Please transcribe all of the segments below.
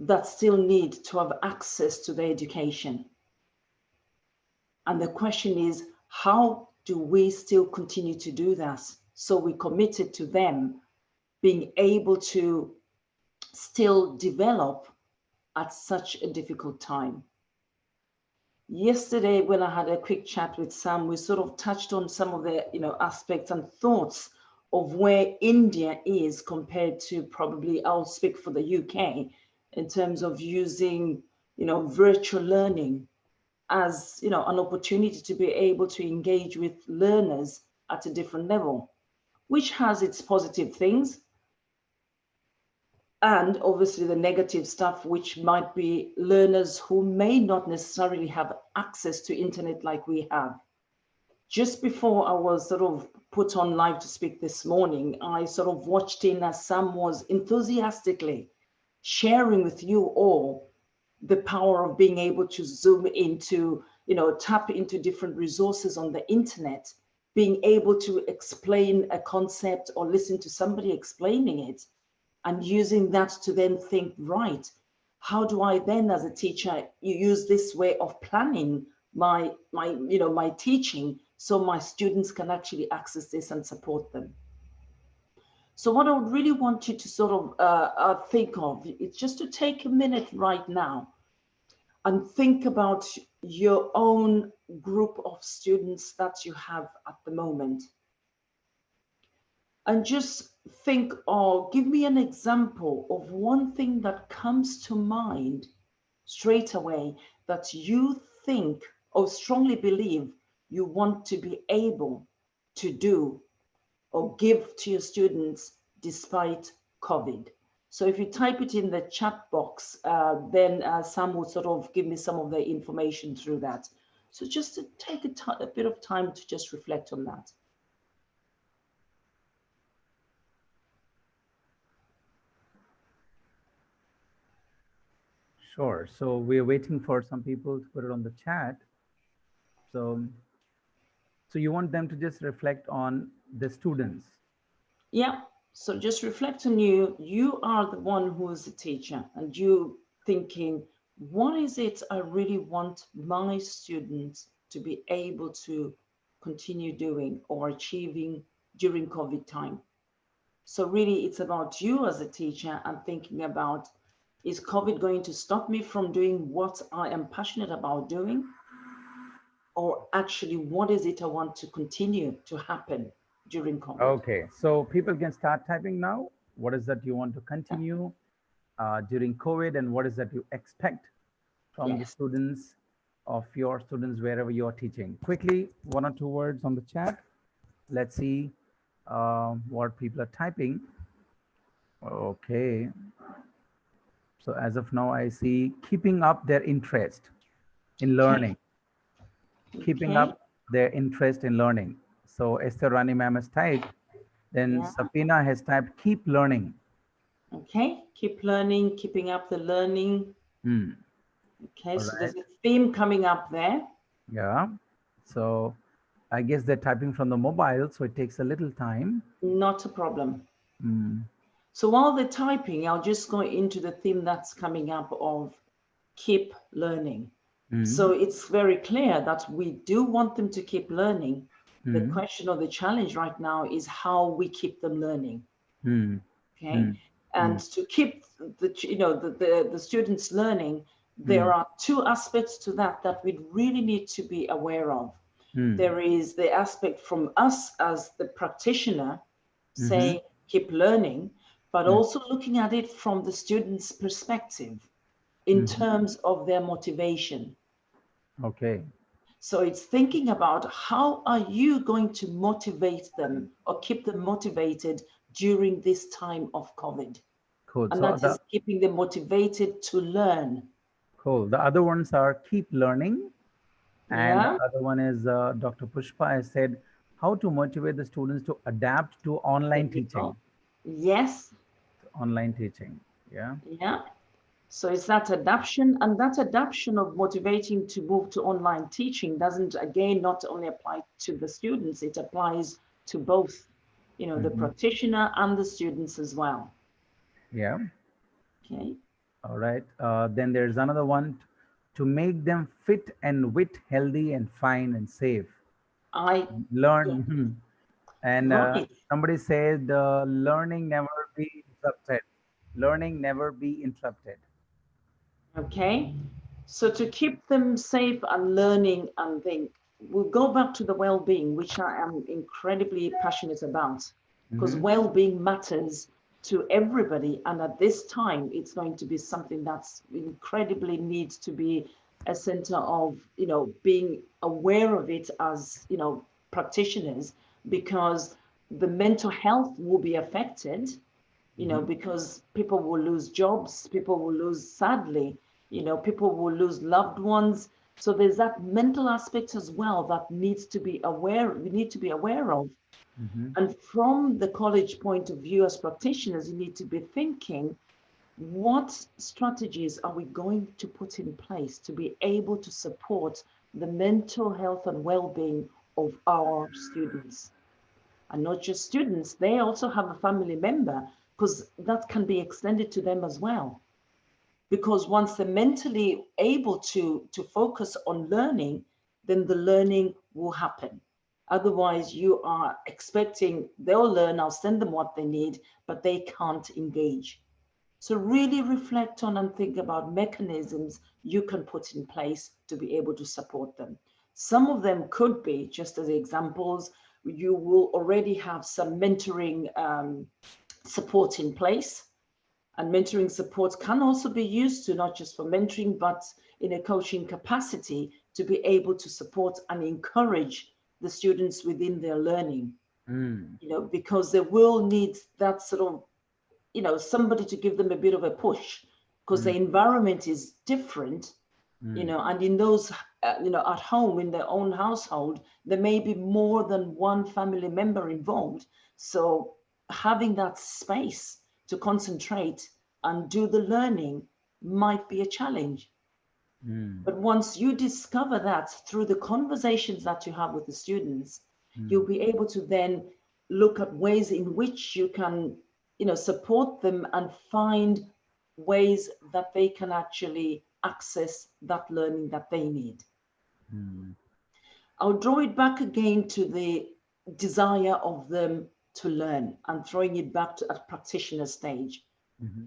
that still need to have access to their education. And the question is, how do we still continue to do that? So we committed to them being able to still develop at such a difficult time. Yesterday, when I had a quick chat with Sam, we sort of touched on some of the aspects and thoughts of where India is compared to, probably I'll speak for the UK, in terms of using virtual learning as an opportunity to be able to engage with learners at a different level, which has its positive things and obviously the negative stuff, which might be learners who may not necessarily have access to internet like we have. Just before I was sort of put on live to speak this morning, I sort of watched in as Sam was enthusiastically sharing with you all the power of being able to zoom into, tap into different resources on the internet, being able to explain a concept or listen to somebody explaining it, and using that to then think, right, how do I then as a teacher use this way of planning my teaching so my students can actually access this and support them. So what I would really want you to sort of think of is just to take a minute right now and think about your own group of students that you have at the moment. And just think, or give me an example of one thing that comes to mind straight away that you think or strongly believe you want to be able to do or give to your students despite COVID. So if you type it in the chat box, then Sam will sort of give me some of the information through that. So just to take a bit of time to just reflect on that. Sure. So we're waiting for some people to put it on the chat. So you want them to just reflect on the students. Yeah. So just reflect on you. You are the one who is a teacher, and you thinking, what is it I really want my students to be able to continue doing or achieving during COVID time? So really, it's about you as a teacher and thinking about, is COVID going to stop me from doing what I am passionate about doing? Or actually, what is it I want to continue to happen during COVID? Okay, so people can start typing now. What is that you want to continue during COVID, and what is that you expect from the students of your students wherever you are teaching? Quickly, 1 or 2 words on the chat. Let's see what people are typing. Okay. So as of now, I see keeping up their interest in learning. Keeping up their interest in learning. So Esther Rani ma'am has typed, then Safina has typed keep learning. Okay, keep learning, keeping up the learning. Okay, so there's a theme coming up there. Yeah, so I guess they're typing from the mobile, so it takes a little time. Not a problem. So while they're typing, I'll just go into the theme that's coming up of keep learning. So it's very clear that we do want them to keep learning. The question or the challenge right now is how we keep them learning. Okay, and to keep the students learning, there are 2 aspects to that we really need to be aware of. There is the aspect from us as the practitioner saying keep learning, but also looking at it from the student's perspective in terms of their motivation. Okay. So it's thinking about how are you going to motivate them or keep them motivated during this time of COVID. Cool. And so that is keeping them motivated to learn. Cool. The other ones are keep learning. And the other one is Dr. Pushpa has said how to motivate the students to adapt to online teaching. Yes. Online teaching. Yeah. Yeah. So it's that adaptation, and that adaptation of motivating to move to online teaching doesn't, again, not only apply to the students, it applies to both, the practitioner and the students as well. Yeah. Okay. All right. Then there's another one, to make them fit and wit, healthy and fine and safe. I, yeah, Learn. And right. somebody said, learning never be interrupted. Learning never be interrupted. Okay. So to keep them safe and learning and think, we'll go back to the well-being, which I am incredibly passionate about, because Mm-hmm. well-being matters to everybody. And at this time, it's going to be something that's incredibly needs to be a center of, being aware of it as, practitioners, because the mental health will be affected, Mm-hmm. because people will lose jobs, people will lose, sadly, people will lose loved ones. So there's that mental aspect as well that needs to be aware, we need to be aware of. Mm-hmm. And from the college point of view, as practitioners, you need to be thinking, what strategies are we going to put in place to be able to support the mental health and well-being of our students? And not just students, they also have a family member, because that can be extended to them as well. Because once they're mentally able to focus on learning, then the learning will happen. Otherwise, you are expecting they'll learn, I'll send them what they need, but they can't engage. So really reflect on and think about mechanisms you can put in place to be able to support them. Some of them could be, just as examples, you will already have some mentoring support in place. And mentoring support can also be used to not just for mentoring, but in a coaching capacity to be able to support and encourage the students within their learning, Mm. because they will need that sort of, somebody to give them a bit of a push, because the Mm. environment is different, Mm. and in those, at home, in their own household, there may be more than one family member involved. So having that space to concentrate and do the learning might be a challenge. Mm. But once you discover that through the conversations that you have with the students, Mm. you'll be able to then look at ways in which you can, support them and find ways that they can actually access that learning that they need. Mm. I'll draw it back again to the desire of them to learn and throwing it back to a practitioner stage. Mm-hmm.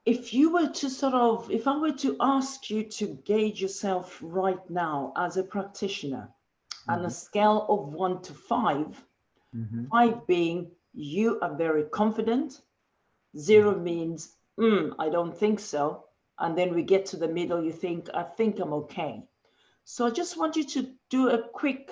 If you were to if I were to ask you to gauge yourself right now as a practitioner on a Mm-hmm. scale of 1 to 5, Mm-hmm. 5 being you are very confident, Mm-hmm. 0 means, I don't think so. And then we get to the middle, you think, I think I'm okay. So I just want you to do a quick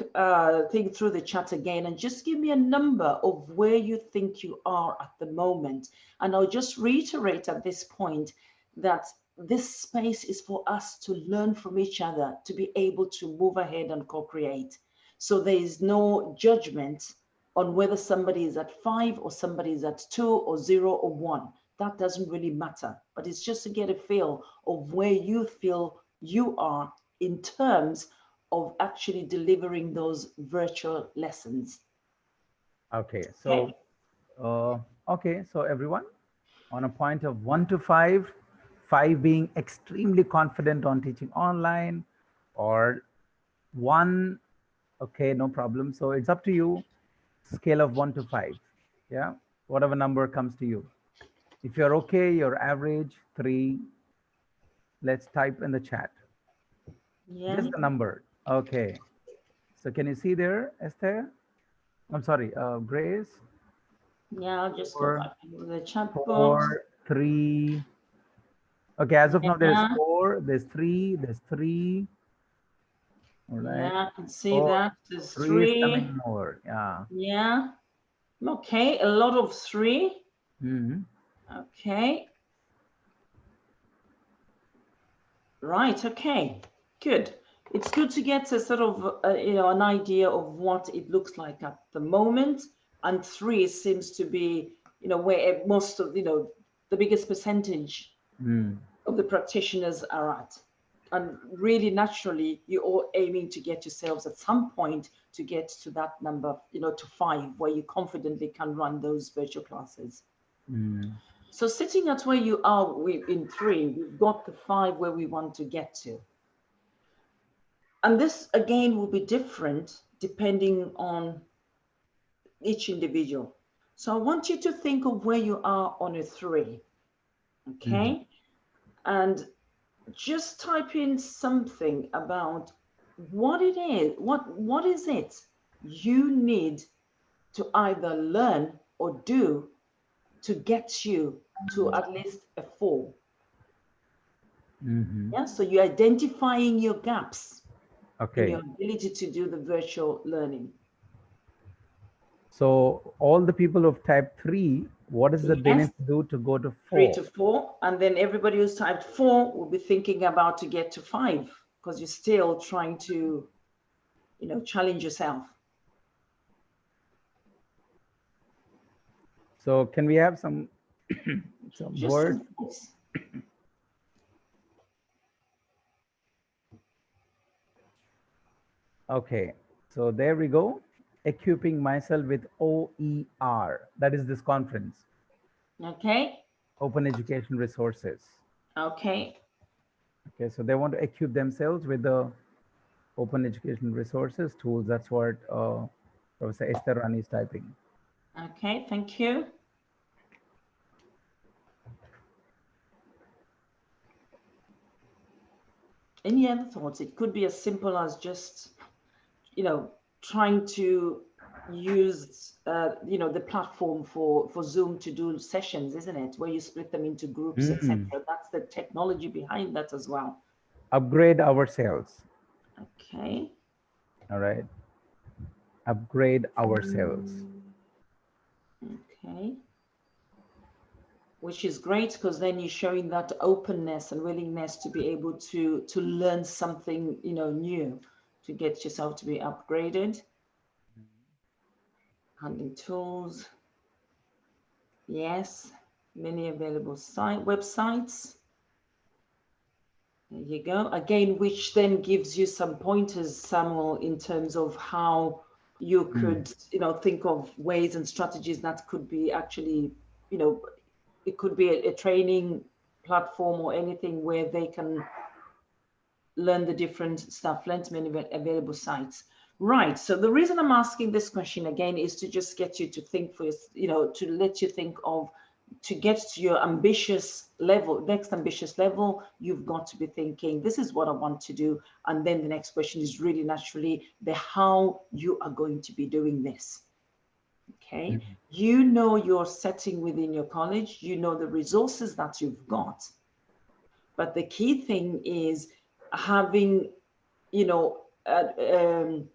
thing through the chat again and just give me a number of where you think you are at the moment. And I'll just reiterate at this point that this space is for us to learn from each other, to be able to move ahead and co-create. So there is no judgment on whether somebody is at 5 or somebody is at 2 or 0 or 1. That doesn't really matter, but it's just to get a feel of where you feel you are in terms of actually delivering those virtual lessons. Okay. Okay. So everyone, on a point of 1 to 5, 5 being extremely confident on teaching online, or 1, okay, no problem. So it's up to you. Scale of 1 to 5. Yeah. Whatever number comes to you. If you're okay, you're average 3. Let's type in the chat. Yeah. Just the number. Okay. So can you see there, Esther? I'm sorry, Grace. Yeah, I'll just go Four, back into the chat box. 3. Okay, as of now, there's Yeah. 4, there's 3, there's 3. All right. Yeah, I can see Oh, that. There's 3 is 3. coming more. Yeah. Yeah. Okay, a lot of 3. Hmm. Okay. Right. Okay. Good. It's good to get a sort of, an idea of what it looks like at the moment. And 3 seems to be, where most of, the biggest percentage Mm. of the practitioners are at. And really, naturally, you're all aiming to get yourselves at some point to get to that number, to 5, where you confidently can run those virtual classes. Mm. So sitting at where you are in 3, we've got the 5 where we want to get to. And this again will be different depending on each individual. So I want you to think of where you are on a 3, okay? And just type in something about what it is, what is it you need to either learn or do to get you to at least a 4. Yeah, so you're identifying your gaps in your ability to do the virtual learning. So all the people of type 3, what is that they need to do to go to 4? 3 to 4, and then everybody who's typed 4 will be thinking about to get to 5, because you're still trying to, you know, challenge yourself. So can we have some words? Okay, so there we go. Equipping myself with OER. That is this conference. Okay. Open Education Resources. Okay. Okay, so they want to equip themselves with the Open Education Resources tools. That's what Professor Esther Rani is typing. Okay, thank you. Any other thoughts? It could be as simple as just, you know, trying to use, you know, the platform for Zoom to do sessions, isn't it? Where you split them into groups, etc. That's the technology behind that as well. Upgrade ourselves. Okay. All right. Upgrade ourselves. Okay. Which is great, because then you're showing that openness and willingness to be able to learn something, you know, new, to get yourself to be upgraded. Handling tools. Yes, many available websites. There you go. Again, which then gives you some pointers, Samuel, in terms of how you could, you know, think of ways and strategies that could be actually, you know, it could be a training platform or anything where they can learn the different stuff, learn many available sites. Right. So the reason I'm asking this question again is to just get you to think for, you know, to let you think of, to get to your ambitious level, next ambitious level, you've got to be thinking, this is what I want to do. And then the next question is really naturally the how you are going to be doing this. Okay. You know your setting within your college, you know the resources that you've got. But the key thing is having, you know, an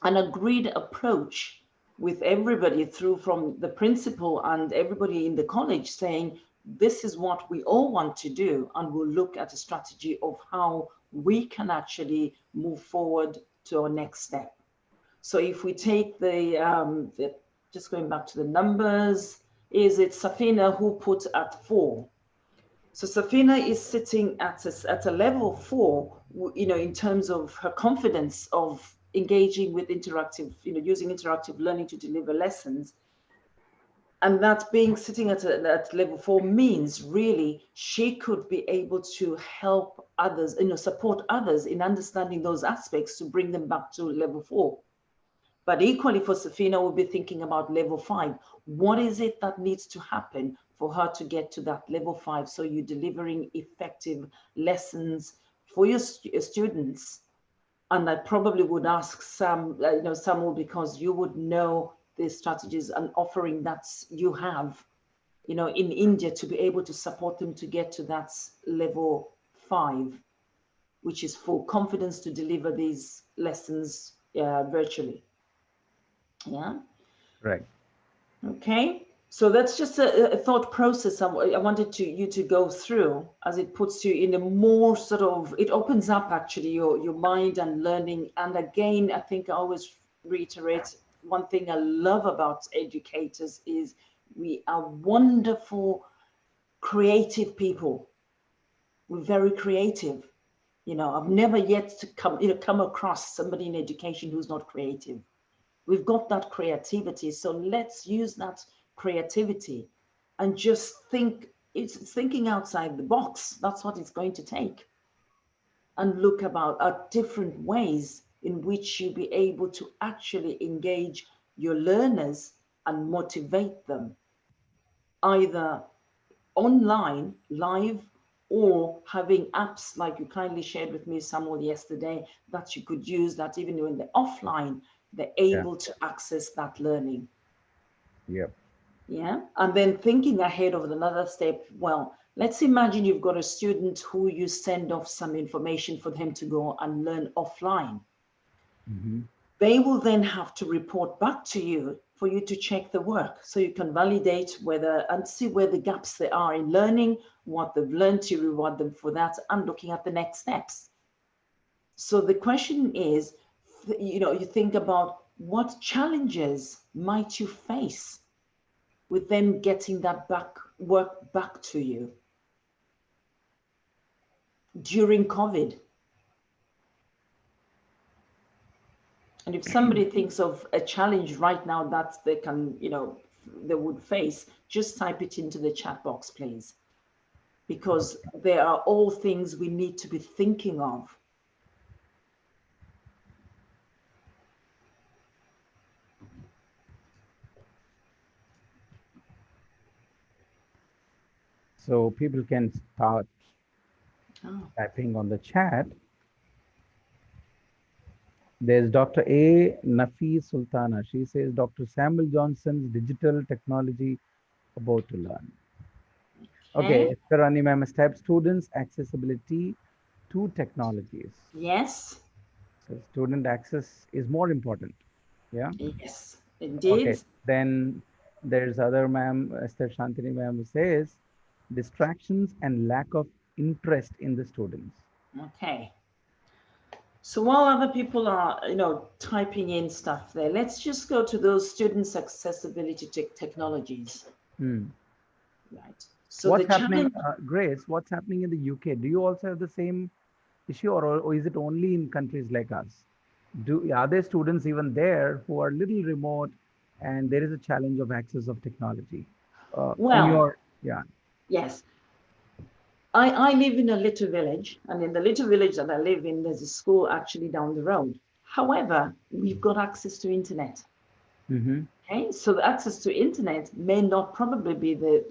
agreed approach with everybody through from the principal and everybody in the college saying, this is what we all want to do, and we'll look at a strategy of how we can actually move forward to our next step. So if we take the just going back to the numbers, is it Safina who put at 4? So Safina is sitting at a level 4, you know, in terms of her confidence of engaging with interactive, you know, using interactive learning to deliver lessons. And that being sitting at level 4 means really she could be able to help others, you know, support others in understanding those aspects to bring them back to level 4. But equally for Safina, we'll be thinking about level 5. What is it that needs to happen for her to get to that level 5? So you're delivering effective lessons for your students. And I probably would ask Sam, you know, Samuel, because you would know the strategies and offering that you have, you know, in India to be able to support them to get to that level 5, which is full confidence to deliver these lessons virtually. Yeah. Right. Okay. So that's just a thought process I wanted you to go through, as it puts you in a more sort of, it opens up actually your mind and learning. And again, I think I always reiterate, one thing I love about educators is we are wonderful, creative people. We're very creative. You know, I've never yet come across somebody in education who's not creative. We've got that creativity. So let's use that creativity and just think it's thinking outside the box. That's what it's going to take. And look about at different ways in which you'll be able to actually engage your learners and motivate them, either online, live, or having apps like you kindly shared with me, Samuel, yesterday, that you could use that even when they're offline, they're Yeah. able to access that learning. Yep. Yeah. And then thinking ahead of another step, well, let's imagine you've got a student who you send off some information for them to go and learn offline. Mm-hmm. They will then have to report back to you for you to check the work, so you can validate whether and see where the gaps there are in learning, what they've learned, to reward them for that, and looking at the next steps. So the question is, you think about what challenges might you face with them getting that work back to you during COVID. And if somebody thinks of a challenge right now that they can, they would face, just type it into the chat box, please. Because there are all things we need to be thinking of. So people can start typing on the chat. There's Dr. A. Nafi Sultana. She says, Dr. Samuel Johnson's digital technology about to learn. Okay, Karani ma'am has typed students' accessibility to technologies. Yes. So student access is more important. Yeah. Yes, indeed. Okay. Then there's other ma'am, Esther Shantini ma'am, who says distractions and lack of interest in the students. Okay. So while other people are, typing in stuff there, let's just go to those students' accessibility to technologies. Right. So what's happening, Grace? What's happening in the UK? Do you also have the same issue, or is it only in countries like us? Are there students even there who are little remote, and there is a challenge of access of technology? Yes. I live in a little village, and in the little village that I live in, there's a school actually down the road. However, we've got access to internet. Okay, so the access to internet may not probably be the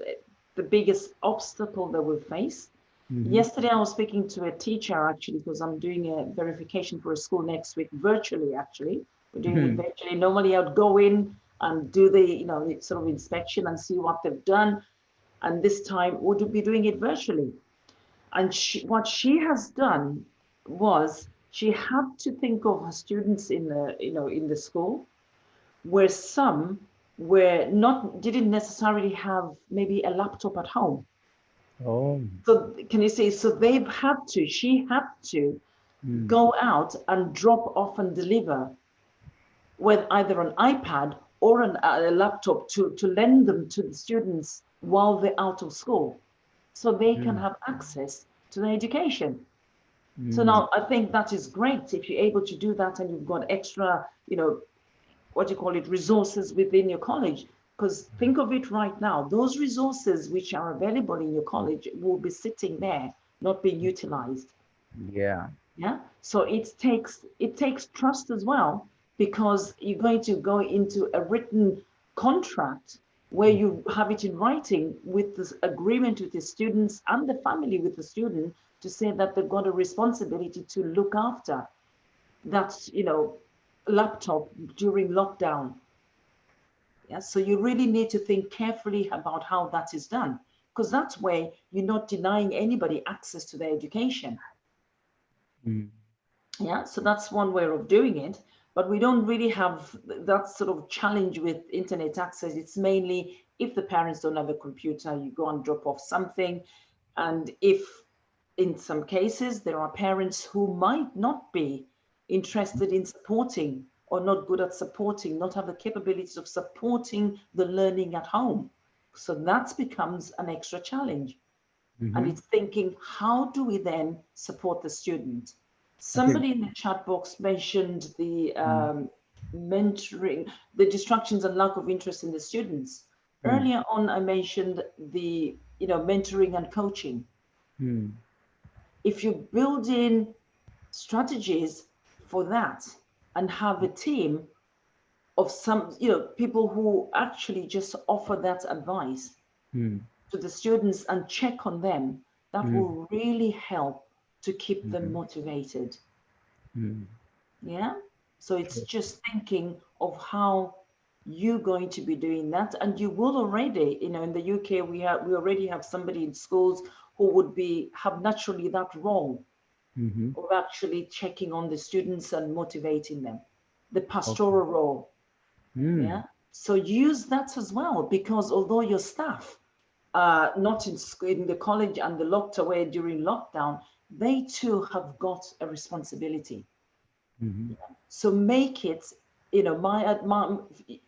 biggest obstacle that we face. Yesterday, I was speaking to a teacher, actually, because I'm doing a verification for a school next week, virtually, actually. We're doing it virtually. Normally, I'd go in and do the, sort of inspection and see what they've done. And this time, we'll be doing it virtually. And what she has done was she had to think of her students in the school, where some didn't necessarily have maybe a laptop at home. Oh. So can you see? So she had to go out and drop off and deliver with either an iPad or a laptop to lend them to the students while they're out of school, so they can have access to their education. So now I think that is great if you're able to do that and you've got extra, resources within your college. Because think of it right now, those resources which are available in your college will be sitting there, not being utilized. Yeah. So it takes trust as well, because you're going to go into a written contract where you have it in writing with this agreement with the students and the family with the student to say that they've got a responsibility to look after that, laptop during lockdown. So you really need to think carefully about how that is done, because that's where you're not denying anybody access to their education. So that's one way of doing it. But we don't really have that sort of challenge with internet access. It's mainly if the parents don't have a computer, you go and drop off something. And if in some cases there are parents who might not be interested in supporting or not good at supporting, not have the capabilities of supporting the learning at home. So that becomes an extra challenge. And it's thinking, how do we then support the student? Somebody in the chat box mentioned the mentoring, the distractions and lack of interest in the students. Earlier on, I mentioned the, mentoring and coaching. If you build in strategies for that and have a team of some, people who actually just offer that advice to the students and check on them, that will really help to keep them motivated. Yeah. So it's just thinking of how you're going to be doing that. And you will already, in the UK, we already have somebody in schools who would have naturally that role of actually checking on the students and motivating them, the pastoral role. Yeah. So use that as well, because although your staff are not in school, in the college and they're locked away during lockdown, they too have got a responsibility. So make it,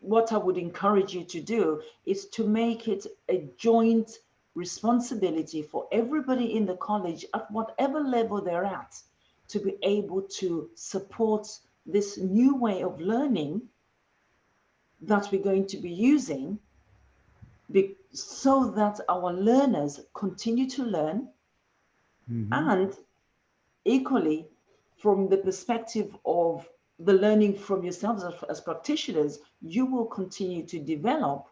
what I would encourage you to do is to make it a joint responsibility for everybody in the college at whatever level they're at to be able to support this new way of learning that we're going to be using, so that our learners continue to learn, and equally from the perspective of the learning from yourselves as practitioners, you will continue to develop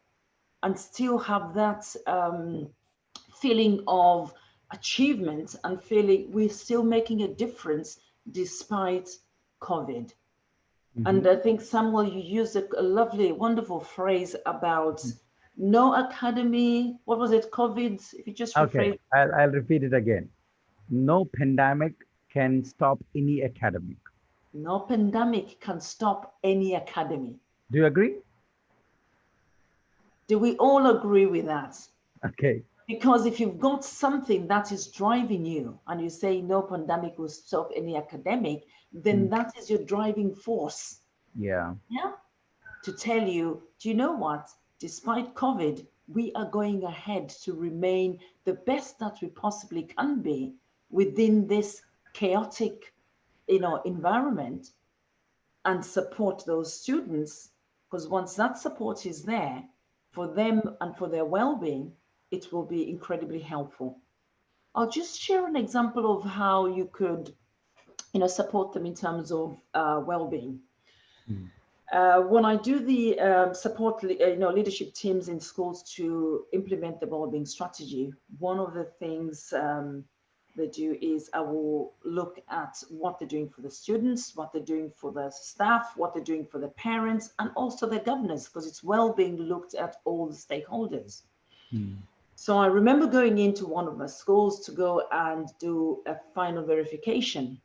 and still have that feeling of achievement and feeling we're still making a difference despite COVID. And I think, Samuel, you used a lovely, wonderful phrase about no academy. What was it? COVID? If you just rephrase. Okay, I'll repeat it again. No pandemic can stop any academic. No pandemic can stop any academy. Do you agree? Do we all agree with that? Okay. Because if you've got something that is driving you and you say no pandemic will stop any academic, then that is your driving force. Yeah. Yeah. To tell you, do you know what? Despite COVID, we are going ahead to remain the best that we possibly can be within this chaotic, environment, and support those students. Because once that support is there for them and for their well-being, it will be incredibly helpful. I'll just share an example of how you could, support them in terms of well-being. When I do the support, leadership teams in schools to implement the well-being strategy, one of the things they do is I will look at what they're doing for the students, what they're doing for the staff, what they're doing for the parents, and also the governors, because it's well-being looked at all the stakeholders. So I remember going into one of my schools to go and do a final verification.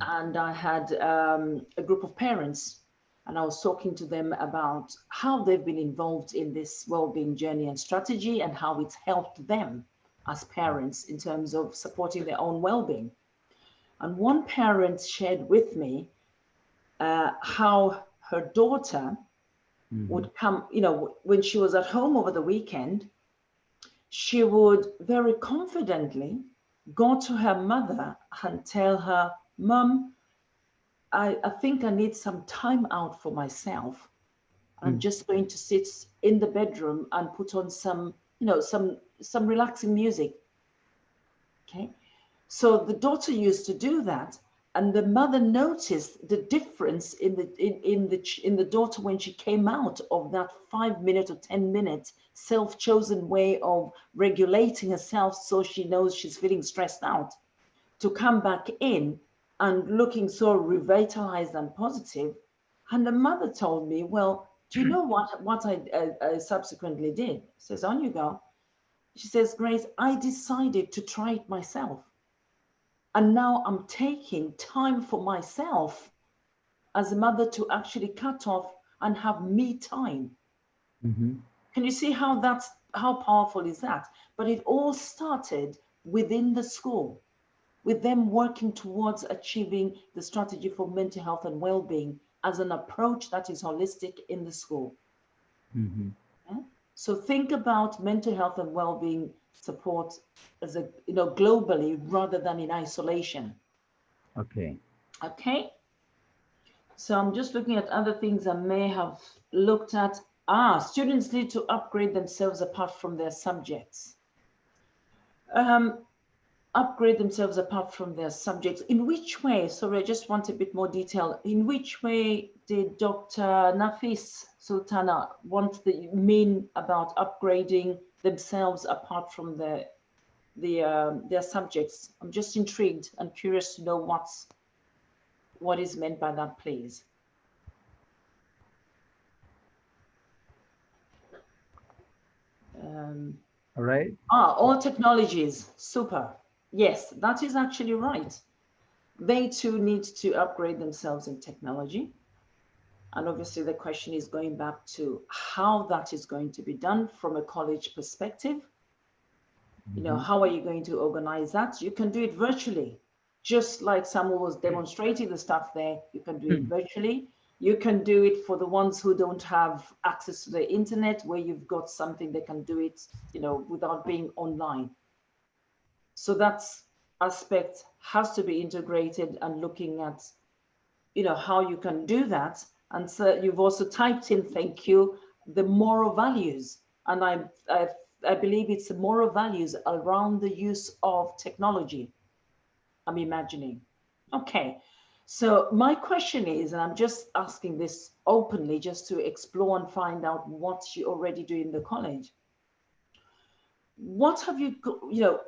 And I had a group of parents, and I was talking to them about how they've been involved in this well-being journey and strategy and how it's helped them as parents in terms of supporting their own well-being. And one parent shared with me how her daughter would come, when she was at home over the weekend, she would very confidently go to her mother and tell her, "Mom, I think I need some time out for myself. I'm just going to sit in the bedroom and put on some relaxing music." Okay. So the daughter used to do that, and the mother noticed the difference in the daughter when she came out of that 5 minute or 10 minute self-chosen way of regulating herself, so she knows she's feeling stressed out, to come back in and looking so revitalized and positive. And the mother told me, "Well, do you know what I subsequently did?" Says, "On you go." She says, "Grace, I decided to try it myself. And now I'm taking time for myself as a mother to actually cut off and have me time." Can you see how powerful is that? But it all started within the school, with them working towards achieving the strategy for mental health and well-being as an approach that is holistic in the school. Yeah? So think about mental health and well-being support as globally rather than in isolation. Okay. Okay. So I'm just looking at other things I may have looked at. Students need to upgrade themselves apart from their subjects. Upgrade themselves apart from their subjects. In which way? Sorry, I just want a bit more detail. In which way did Dr. Nafis Sultana want the mean about upgrading themselves apart from their subjects? I'm just intrigued and curious to know what is meant by that, please. All right. All technologies, super. Yes, that is actually right. They too need to upgrade themselves in technology. And obviously the question is going back to how that is going to be done from a college perspective. You know, how are you going to organize that? You can do it virtually. Just like Samuel was demonstrating the stuff there, you can do it virtually. You can do it for the ones who don't have access to the internet, where you've got something they can do it, you know, without being online. So that aspect has to be integrated and looking at, you know, how you can do that. And so you've also typed in, thank you, the moral values. And I believe it's the moral values around the use of technology, I'm imagining. Okay, so my question is, and I'm just asking this openly just to explore and find out what you already do in the college. What have you got, you know,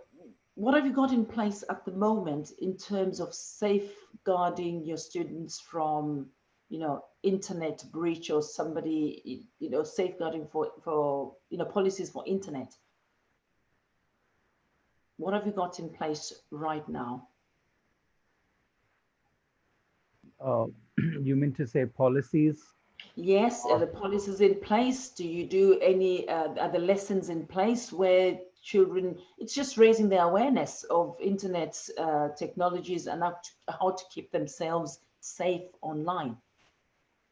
what have you got in place at the moment in terms of safeguarding your students from, you know, internet breach or somebody, you know, safeguarding for you know, policies for internet? What have you got in place right now? You mean to say policies? Yes, are the policies in place? Do you do any, are the lessons in place where children, it's just raising their awareness of internet technologies and how to keep themselves safe online?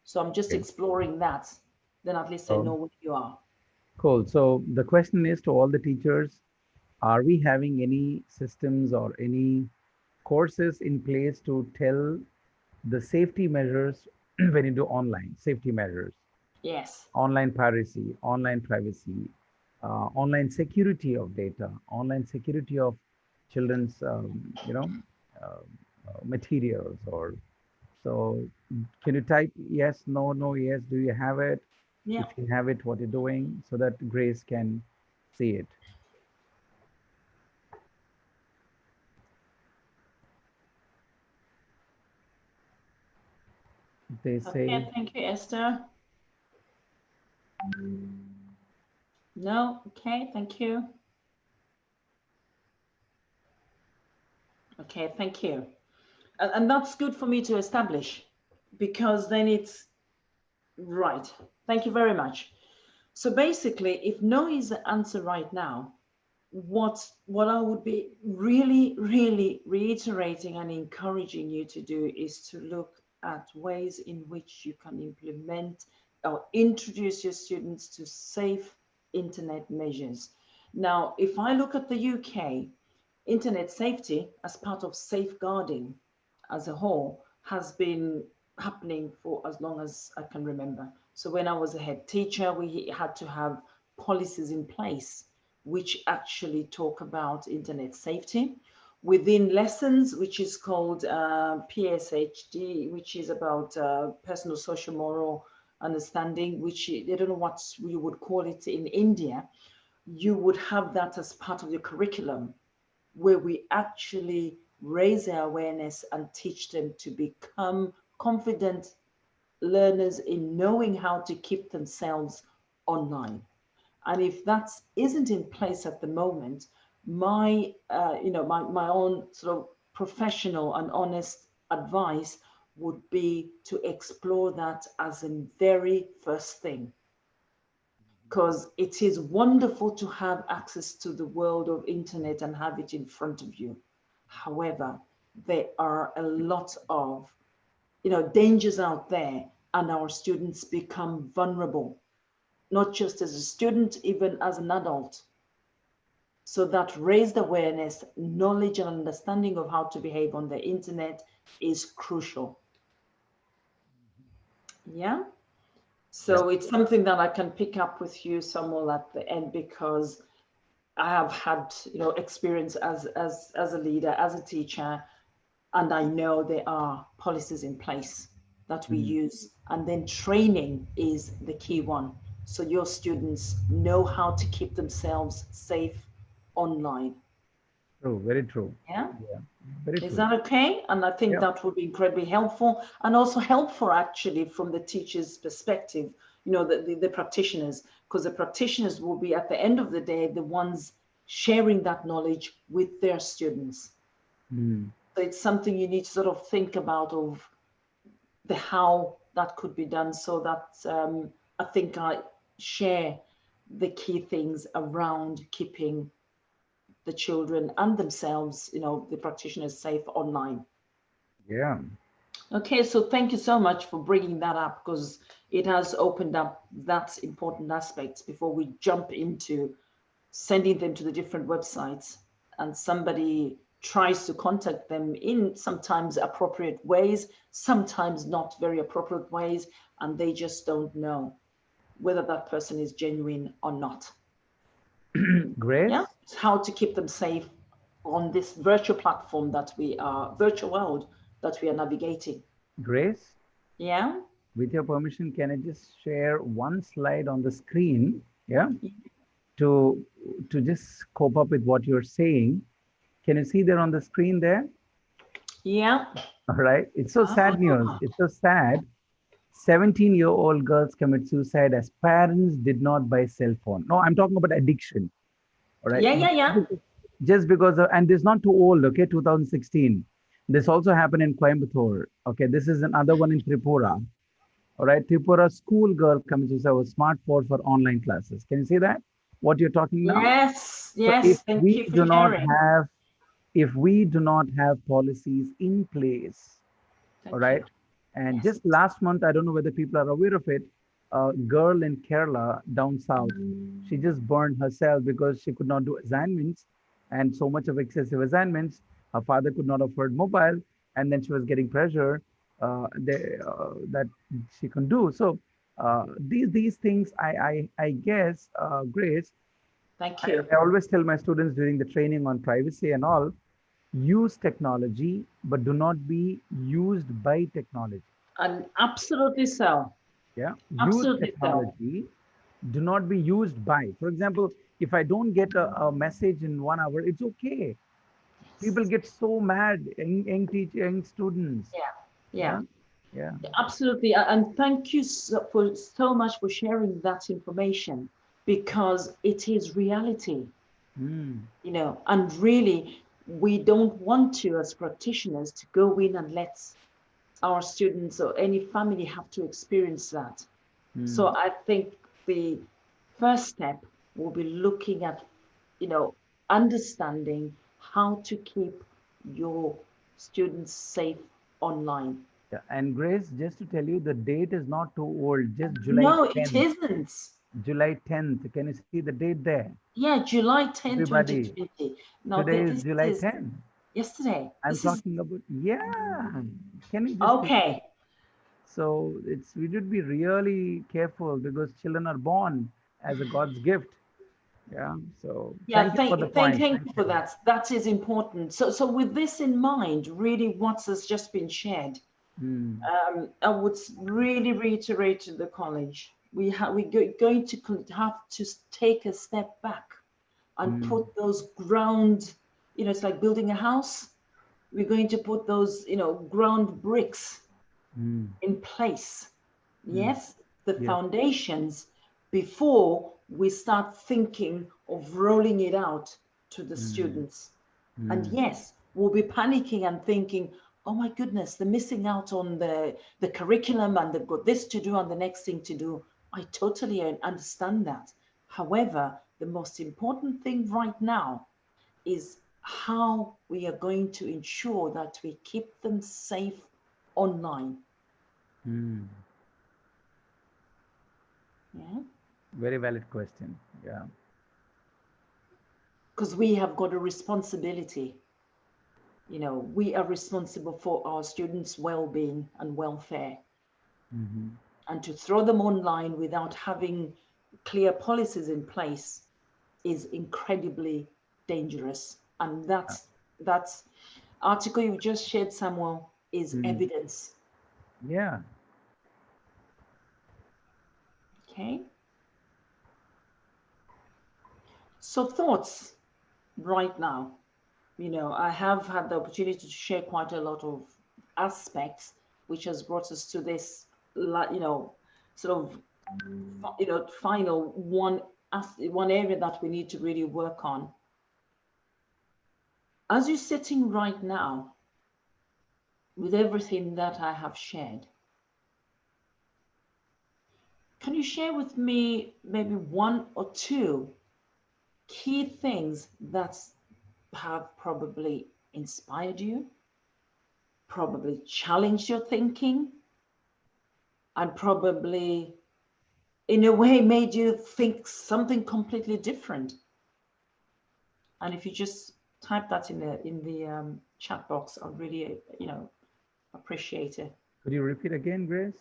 So I'm just exploring that. Then at least I know where you are. Cool. So the question is to all the teachers, are we having any systems or any courses in place to tell the safety measures when you do online, safety measures, Yes. online piracy, online privacy, online security of data, online security of children's, materials or so. Can you type yes, no, no, yes? Do you have it? Yeah. If you have it, what you're doing so that Grace can see it. They say, Okay, thank you, Esther. No, okay, thank you. Okay, thank you. And that's good for me to establish, because then it's right. Thank you very much. So basically, if no is the answer right now, what I would be really, really reiterating and encouraging you to do is to look at ways in which you can implement or introduce your students to safe internet measures. Now, if I look at the UK, internet safety as part of safeguarding as a whole has been happening for as long as I can remember. So when I was a head teacher, we had to have policies in place which actually talk about internet safety within lessons, which is called PSHD, which is about personal social moral understanding, which I don't know what you would call it in India. You would have that as part of your curriculum, where we actually raise their awareness and teach them to become confident learners in knowing how to keep themselves online. And if that isn't in place at the moment, my my own sort of professional and honest advice would be to explore that as a very first thing, because it is wonderful to have access to the world of internet and have it in front of you. However, there are a lot of, you know, dangers out there, and our students become vulnerable, not just as a student, even as an adult. So that raised awareness, knowledge and understanding of how to behave on the internet is crucial. Yeah. So it's something that I can pick up with you, Samuel, at the end, because I have had, experience as a leader, as a teacher, and I know there are policies in place that we use, and then training is the key one. So your students know how to keep themselves safe online. True, very true. Yeah. Yeah, very Is true. that okay? And I think Yeah. that would be incredibly helpful, and also helpful actually from the teacher's perspective, the practitioners, because the practitioners will be at the end of the day the ones sharing that knowledge with their students. So it's something you need to sort of think about of the how that could be done, so that I think I share the key things around keeping the children and themselves, the practitioners, safe online. Yeah. Okay, so thank you so much for bringing that up, because it has opened up that important aspect before we jump into sending them to the different websites and somebody tries to contact them in sometimes appropriate ways, sometimes not very appropriate ways, and they just don't know whether that person is genuine or not. Grace? Yeah, it's how to keep them safe on this virtual platform virtual world that we are navigating. Grace? Yeah. With your permission, can I just share one slide on the screen? Yeah. To just cope up with what you're saying. Can you see there on the screen there? Yeah. All right. It's so sad news. It's so sad. 17-year-old girls commit suicide as parents did not buy cell phone. No, I'm talking about addiction. All right. Yeah. Just because of, and this is not too old, okay, 2016. This also happened in Coimbatore. Okay, this is another one in Tripura. All right, Tripura school girl comes to a smartphone for online classes. Can you see that? What you're talking now? Yes. So if Thank we you for do not sharing. have, if we do not have policies in place, all Thank right. you. And Yes. just last month, I don't know whether people are aware of it, a girl in Kerala down south, she just burned herself because she could not do assignments and so much of excessive assignments. Her father could not afford mobile, and then she was getting pressure that she can do. So these things, I guess, Grace, Thank you. I always tell my students during the training on privacy and all, use technology, but do not be used by technology. And absolutely so. Yeah. Use Absolutely so. technology, do not be used by. For example, if I don't get a message in 1 hour, it's okay. People get so mad, young students. Yeah. Yeah. Yeah. Absolutely. And thank you so much for sharing that information, because it is reality, and really, we don't want to, as practitioners, to go in and let our students or any family have to experience that. So I think the first step will be looking at, understanding how to keep your students safe online. Yeah. And Grace, just to tell you, the date is not too old, just July No, it 10th. isn't. July 10th. Can you see the date there? Yeah, July 10, Everybody, 2020. Now, today is this July is 10th. yesterday. I'm This is talking about, yeah. Can you just think? okay. So we should be really careful because children are born as a God's gift. Yeah. So Yeah, thank you for the thank point. thank Thank you for you. that. That is important. So with this in mind, really what has just been shared, I would really reiterate to the college, we're going to have to take a step back and put those ground, it's like building a house. We're going to put those, ground bricks in place. Yes, the Yes. foundations before we start thinking of rolling it out to the students. And yes, we'll be panicking and thinking, oh my goodness, they're missing out on the curriculum and they've got this to do and the next thing to do. I totally understand that. However, the most important thing right now is how we are going to ensure that we keep them safe online. Yeah. Very valid question. Yeah. Because we have got a responsibility. We are responsible for our students' well-being and welfare. And to throw them online without having clear policies in place is incredibly dangerous. And that's article you just shared, Samuel, is evidence. Yeah. Okay. So thoughts right now. You know, I have had the opportunity to share quite a lot of aspects, which has brought us to this, you know, sort of, you know, final one area that we need to really work on. As you're sitting right now, with everything that I have shared, can you share with me maybe one or two key things that have probably inspired you, probably challenged your thinking, and probably in a way made you think something completely different? And if you just type that in the chat box, I'd really, you know, appreciate it. Could you repeat again, Grace?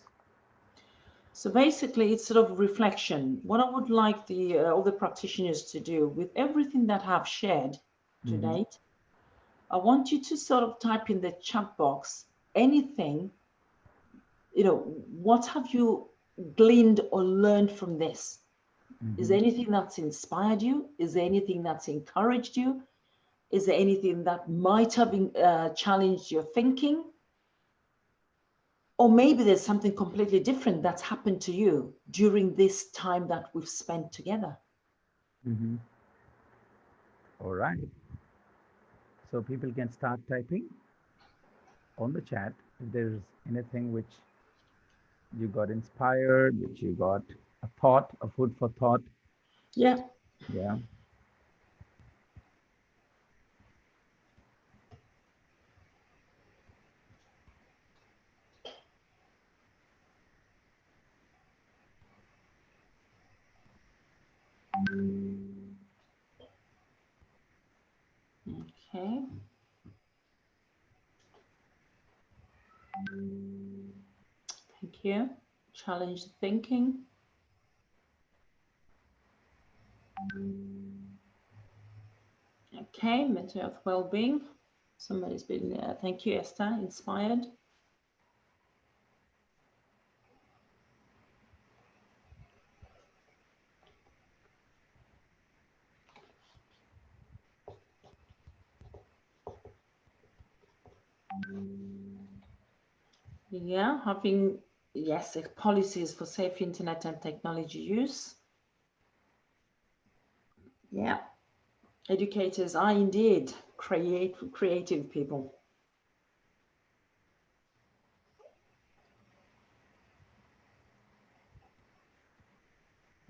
So basically, it's sort of reflection. What I would like the all the practitioners to do with everything that I've shared to date, I want you to sort of type in the chat box anything, you know, what have you gleaned or learned from this? Is there anything that's inspired you? Is there anything that's encouraged you? Is there anything that might have challenged your thinking? Or maybe there's something completely different that's happened to you during this time that we've spent together. All right. So people can start typing on the chat if there's anything which you got inspired, which you got a thought, a food for thought. Yeah. Yeah. Okay. Thank you. Challenge the thinking. Okay, mental health well-being. Somebody's been, thank you, Esther, inspired. Yeah, having, yes, policies for safe internet and technology use. Yeah, educators are indeed creative people.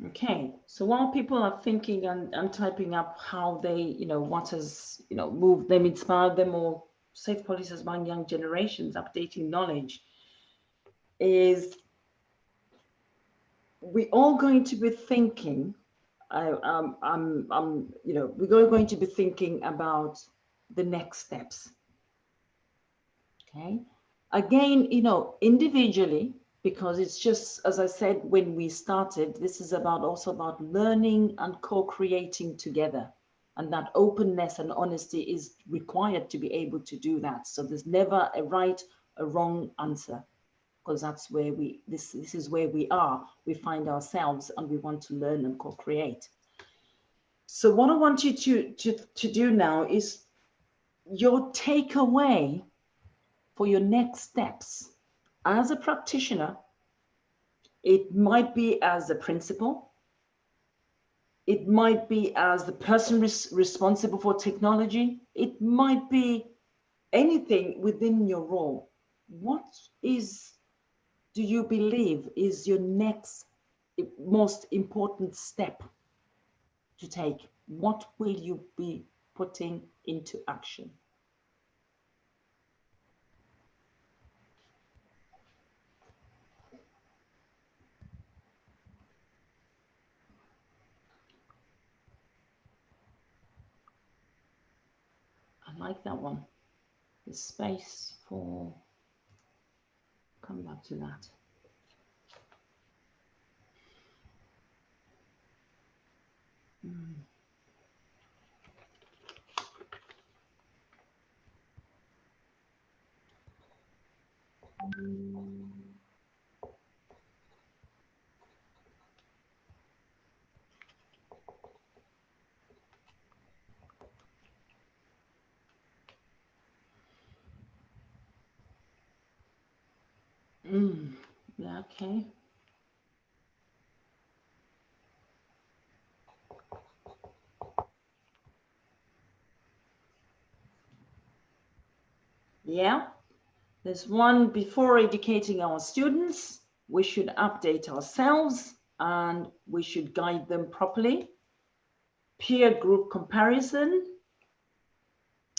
Okay, so while people are thinking and typing up how they, you know, what has, you know, moved them, inspired them, or safe policies among young generations, updating knowledge, is we're all going to be thinking, you know, we're going to be thinking about the next steps. Okay, again, you know, individually, because it's just, as I said when we started, this is about also about learning and co-creating together, and that openness and honesty is required to be able to do that. So there's never a right or wrong answer, because that's where this is where we are. We find ourselves and we want to learn and co-create. So what I want you to do now is your takeaway for your next steps as a practitioner. It might be as a principal, it might be as the person responsible for technology, it might be anything within your role. What do you believe is your next most important step to take? What will you be putting into action? I like that one. The space for, come back to that. Yeah, okay. Yeah, there's one: before educating our students, we should update ourselves and we should guide them properly. Peer group comparison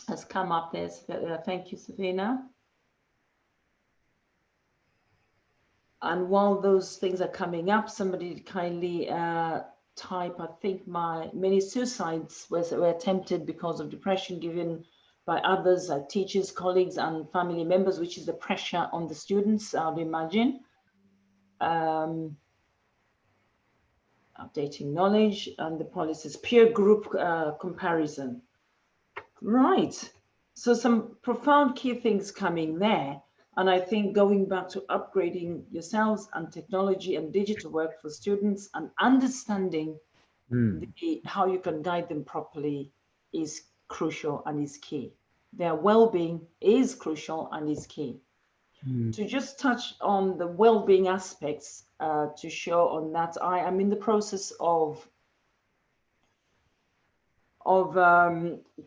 has come up there. Thank you, Savina. And while those things are coming up, somebody kindly type, I think many suicides were attempted because of depression given by others, like teachers, colleagues, and family members, which is the pressure on the students, I would imagine. Updating knowledge and the policies, peer group comparison. Right. So some profound key things coming there. And I think going back to upgrading yourselves and technology and digital work for students and understanding how you can guide them properly is crucial and is key. Their well-being is crucial and is key. To just touch on the well-being aspects, to show on that, I am in the process of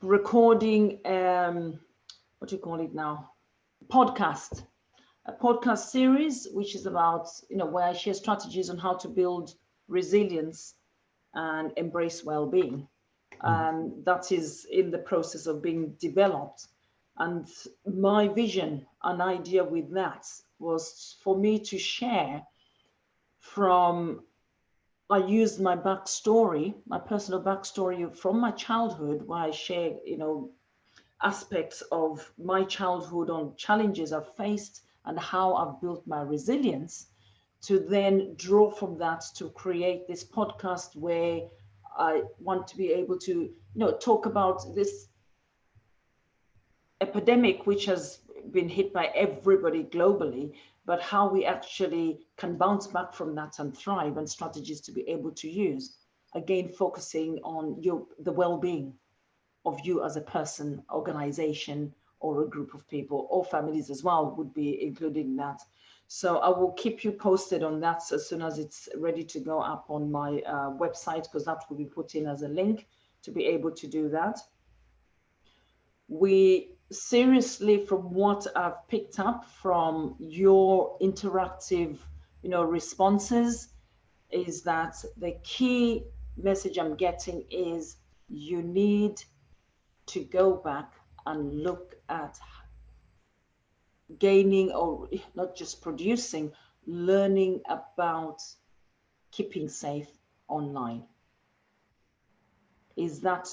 recording, what do you call it now? A podcast series, which is about, where I share strategies on how to build resilience and embrace well-being. That is in the process of being developed. And my vision and idea with that was for me to share from, I used my backstory, my personal backstory from my childhood, where I share, aspects of my childhood on challenges I've faced and how I've built my resilience, to then draw from that to create this podcast where I want to be able to, talk about this epidemic, which has been hit by everybody globally, but how we actually can bounce back from that and thrive, and strategies to be able to use. Again, focusing on the well-being of you as a person, organization, or a group of people, or families as well would be included in that. So I will keep you posted on that as soon as it's ready to go up on my website, because that will be put in as a link to be able to do that. We seriously, from what I've picked up from your interactive, responses, is that the key message I'm getting is you need to go back and look at gaining, or not just producing, learning about keeping safe online. Is that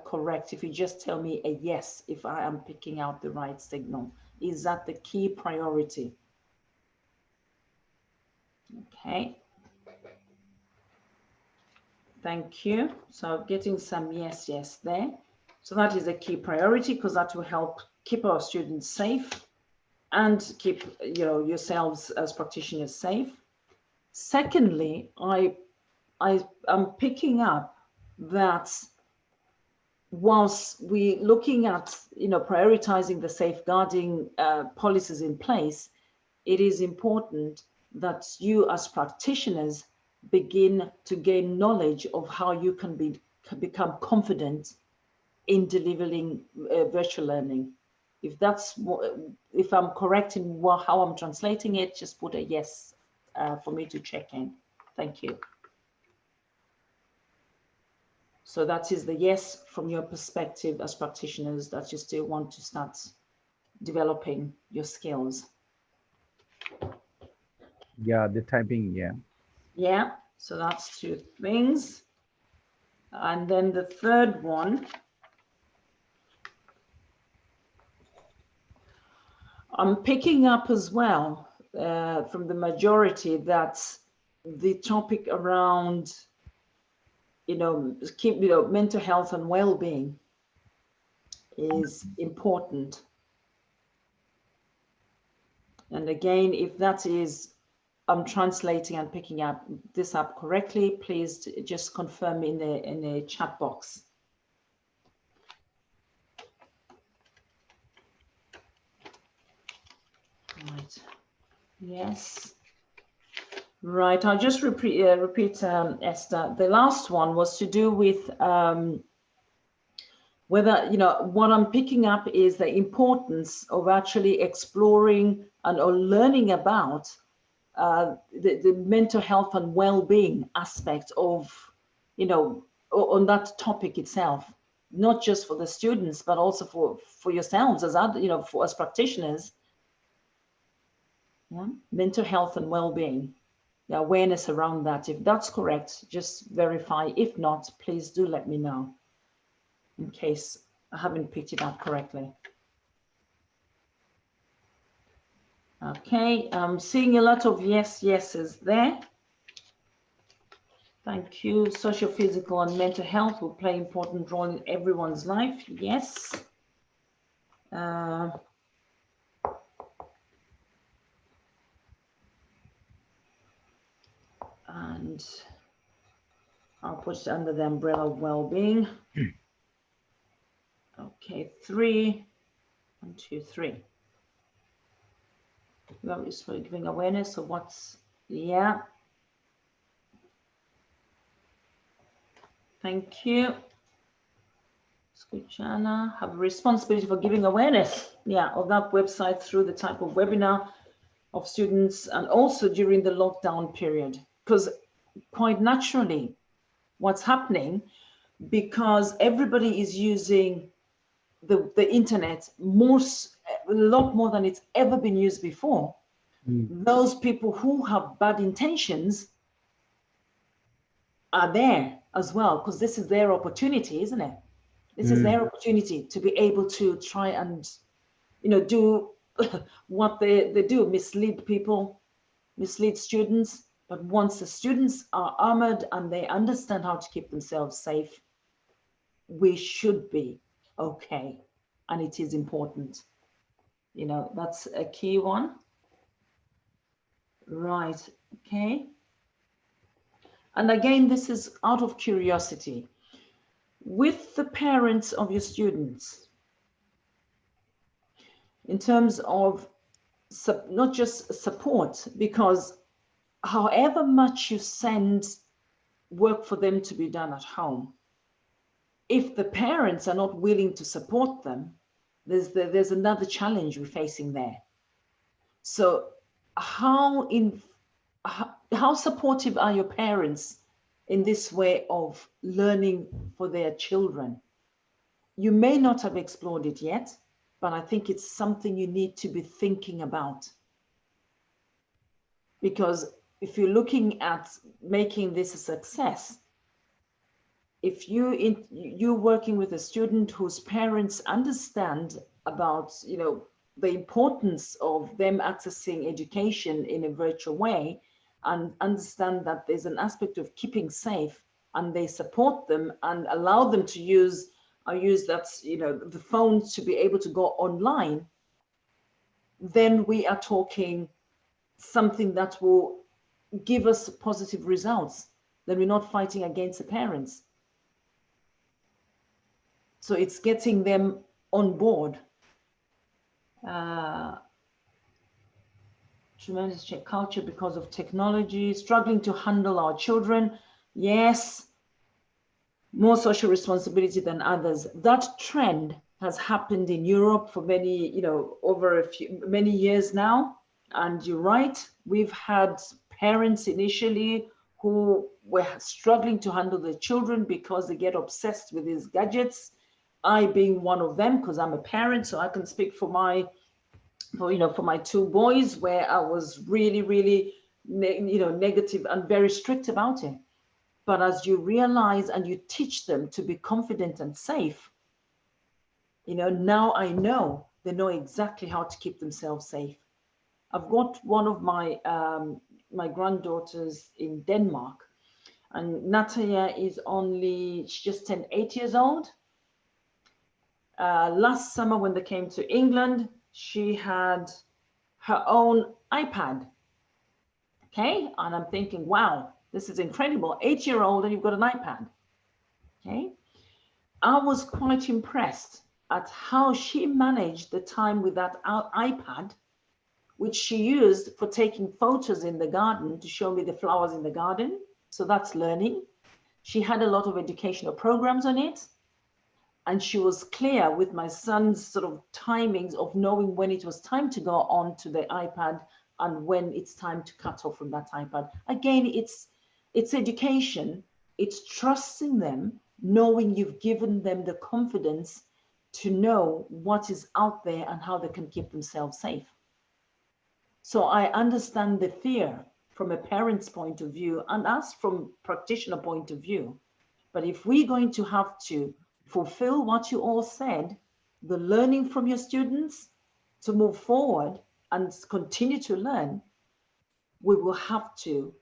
correct? If you just tell me a yes, if I am picking out the right signal, is that the key priority? Okay. Thank you. So getting some yes there. So that is a key priority, because that will help keep our students safe and keep, yourselves as practitioners safe. Secondly, I am picking up that whilst we looking at, prioritizing the safeguarding policies in place, it is important that you as practitioners begin to gain knowledge of how you can become confident in delivering virtual learning. If I'm correct in how I'm translating it, just put a yes for me to check in. Thank you. So that is the yes from your perspective as practitioners, that you still want to start developing your skills. Yeah, the typing, yeah. Yeah, so that's 2 things. And then the third one, I'm picking up as well from the majority that the topic around, keep, mental health and well-being is important. And again, if that is, I'm translating and picking up this up correctly, please just confirm in the chat box. Right. Yes. Right. I'll just repeat, Esther. The last one was to do with whether, what I'm picking up is the importance of actually exploring and or learning about the mental health and well-being aspect of, on that topic itself, not just for the students, but also for yourselves as other, for us practitioners. Yeah? Mental health and well-being, the awareness around that. If that's correct, just verify. If not, please do let me know in case I haven't picked it up correctly. Okay, I'm seeing a lot of yeses there. Thank you. Social, physical, and mental health will play an important role in everyone's life. Yes. And I'll put it under the umbrella of well-being. Okay, 3, 1, 2, 3. Well, it's for giving awareness of what's, yeah. Thank you. Skuchana, have a responsibility for giving awareness, yeah, of that website through the type of webinar of students and also during the lockdown period. Because quite naturally, what's happening, because everybody is using the internet a lot more than it's ever been used before. Those people who have bad intentions are there as well, because this is their opportunity, isn't it? This is their opportunity to be able to try and, do what they do, mislead people, mislead students. But once the students are armored and they understand how to keep themselves safe, we should be okay. And it is important. That's a key one. Right, okay. And again, this is out of curiosity. With the parents of your students, in terms of not just support, because however much you send work for them to be done at home, if the parents are not willing to support them, there's another challenge we're facing there. So how supportive are your parents in this way of learning for their children? You may not have explored it yet, but I think it's something you need to be thinking about. Because if you're looking at making this a success, if you're working with a student whose parents understand about, the importance of them accessing education in a virtual way and understand that there's an aspect of keeping safe, and they support them and allow them to use the phones to be able to go online, then we are talking something that will give us positive results. Then we're not fighting against the parents. So it's getting them on board. Tremendous check culture because of technology, struggling to handle our children. Yes, more social responsibility than others. That trend has happened in Europe for many, over many years now. And you're right, we've had parents initially who were struggling to handle their children because they get obsessed with these gadgets. I being one of them, because I'm a parent, so I can speak for my 2 boys, where I was really, really, negative and very strict about it. But as you realize and you teach them to be confident and safe, now I know they know exactly how to keep themselves safe. I've got one of my my granddaughters in Denmark, And Natalia is only, she just turned 8 years old. Last summer when they came to England, she had her own iPad. Okay, and I'm thinking, wow, this is incredible. 8-year-old and you've got an iPad. Okay, I was quite impressed at how she managed the time with that iPad, which she used for taking photos in the garden to show me the flowers in the garden. So that's learning. She had a lot of educational programs on it. And she was clear with my son's sort of timings of knowing when it was time to go on to the iPad and when it's time to cut off from that iPad. Again, it's education. It's trusting them, knowing you've given them the confidence to know what is out there and how they can keep themselves safe. So I understand the fear from a parent's point of view and us from practitioner point of view. But if we're going to have to fulfill what you all said, the learning from your students to move forward and continue to learn, we will have to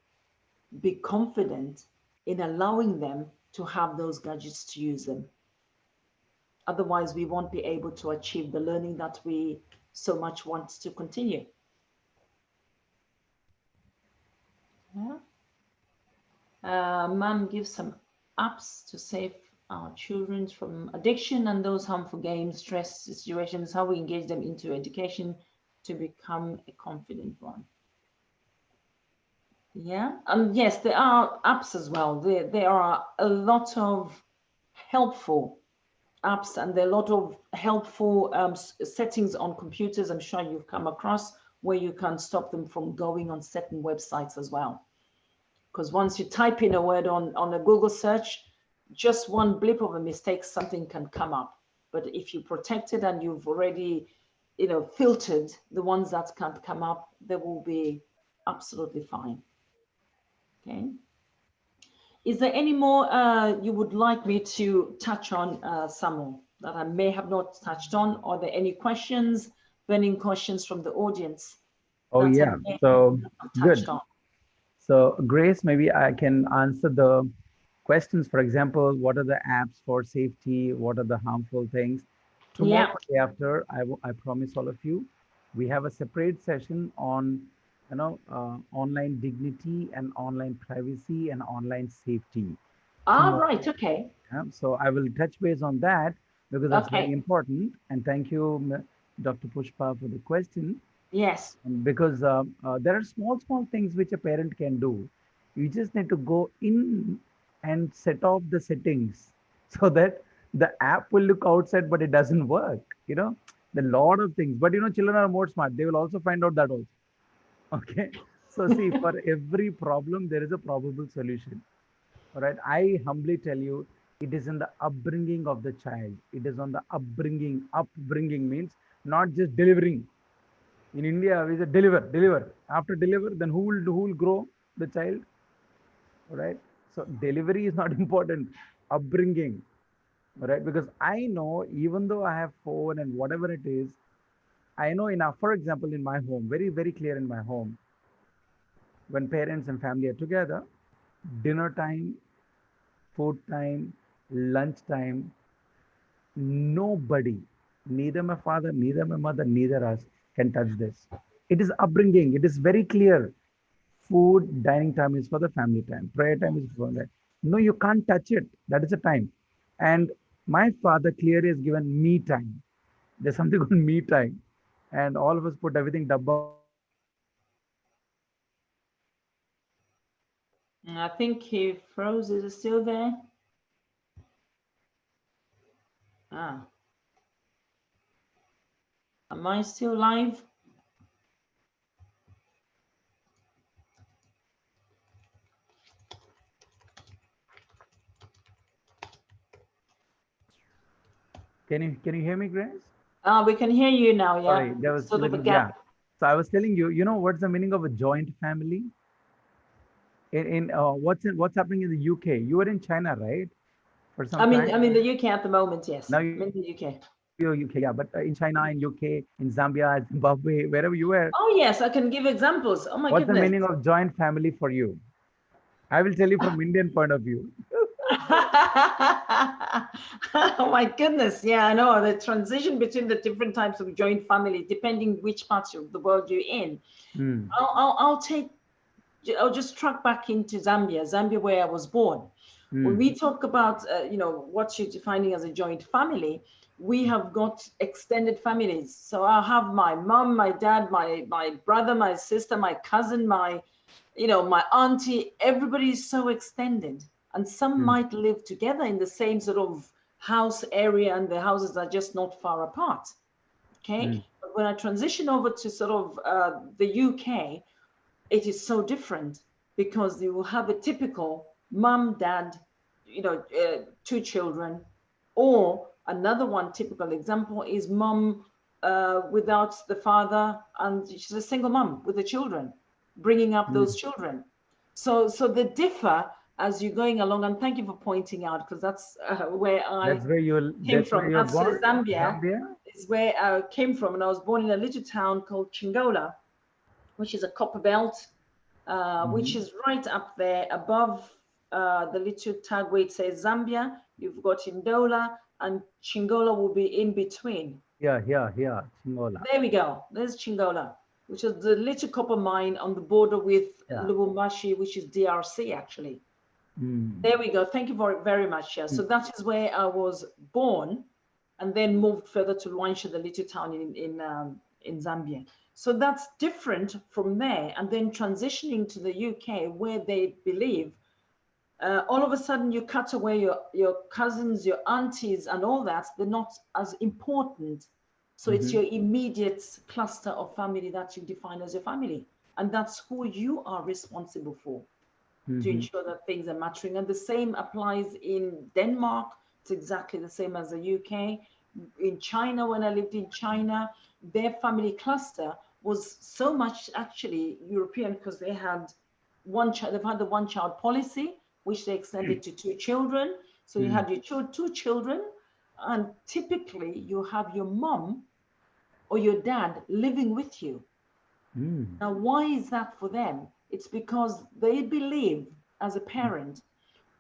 be confident in allowing them to have those gadgets to use them. Otherwise, we won't be able to achieve the learning that we so much want to continue. Yeah. Mom gives some apps to save our children from addiction and those harmful games, stress situations, how we engage them into education to become a confident one. Yeah, and yes, there are apps as well. There are a lot of helpful apps and there are a lot of helpful settings on computers. I'm sure you've come across where you can stop them from going on certain websites as well. Because once you type in a word on a Google search, just one blip of a mistake, something can come up. But if you protect it and you've already, filtered the ones that can't come up, they will be absolutely fine. Okay. Is there any more you would like me to touch on, Samuel, that I may have not touched on? Are there any questions, burning questions from the audience? Oh, yeah. So good. On? So Grace, maybe I can answer the questions. For example, what are the apps for safety? What are the harmful things? Tomorrow, day after, I promise all of you, we have a separate session on, online dignity and online privacy and online safety. Ah, right. Okay. So I will touch base on that because that's very important. And thank you, Dr. Pushpa, for the question. Yes. Because there are small things which a parent can do. You just need to go in and set off the settings so that the app will look outside, but it doesn't work. There are a lot of things. But children are more smart. They will also find out that also. Okay. So see, for every problem, there is a probable solution. All right. I humbly tell you, it is in the upbringing of the child. It is on the upbringing. Upbringing means not just delivering. In India, we say deliver. After deliver, then who will grow the child? All right. So delivery is not important. Upbringing. All right. Because I know, even though I have phone and whatever it is, I know enough. For example, in my home, very, very clear in my home, when parents and family are together, dinner time, food time, lunch time, nobody, neither my father, neither my mother, neither us, can touch this. It is upbringing. It is very clear. Food, dining time is for the family time. Prayer time is for that. No, you can't touch it. That is a time. And my father clearly has given me time. There's something called me time. And all of us put everything dabba wala and we go and do our work. I think he froze. Is it still there? Ah. Am I still live? Can you hear me, Grace? We can hear you now. Yeah. Sorry, there was sort of a little, yeah. gap. So I was telling you, what's the meaning of a joint family? What's happening in the UK? You were in China, right? For some time. I'm in the UK at the moment. Yes. Now I'm in the UK. you're UK, yeah. But in China, in UK, in Zambia, Zimbabwe, wherever you were. Oh yes, I can give examples. Oh my What's the goodness. meaning of joint family for you? I will tell you from Indian point of view. Oh my goodness. Yeah, I know the transition between the different types of joint family, depending which parts of the world you're in. Mm. I'll just track back into Zambia, where I was born. When Mm. we talk about, what you're defining as a joint family, we have got extended families. So I have my mom, my dad, my brother, my sister, my cousin, my auntie. Everybody is so extended, and some Mm. might live together in the same sort of house area, and the houses are just not far apart. Okay, Mm. but when I transition over to sort of the UK, it is so different, because you will have a typical mom, dad, two children, or another one typical example is mom without the father, and she's a single mom with the children, bringing up Mm. those children. So they differ as you're going along, and thank you for pointing out, because that's where I came That's where from. you're Actually, born, Zambia Zambia. is where I came from, and I was born in a little town called Chingola, which is a copper belt, which Mhm. is right up there above the little tag where it says Zambia. You've got Indola, and Chingola will be in between. Yeah, yeah, yeah, Chingola. There we go. There's Chingola, which is the little copper mine on the border with Yeah. Lubumbashi, which is DRC, actually. Mm. There we go. Thank you very much. Yeah. Mm. So that is where I was born, and then moved further to Luanshya, the little town in Zambia. So that's different from there, and then transitioning to the UK, where they believe all of a sudden you cut away your cousins, your aunties, and all that. They're not as important. So it's Mhm. your immediate cluster of family that you define as your family, and that's who you are responsible for, to Mhm. ensure that things are matching. And the same applies in Denmark. It's exactly the same as the UK. In China, when I lived in China, their family cluster was so much actually European, because they had one child. They've had the one child policy, which they extended to two children. So you Mm. had your two children, and typically you have your mom or your dad living with you. Mm. Now, why is that for them? It's because they believe, as a parent,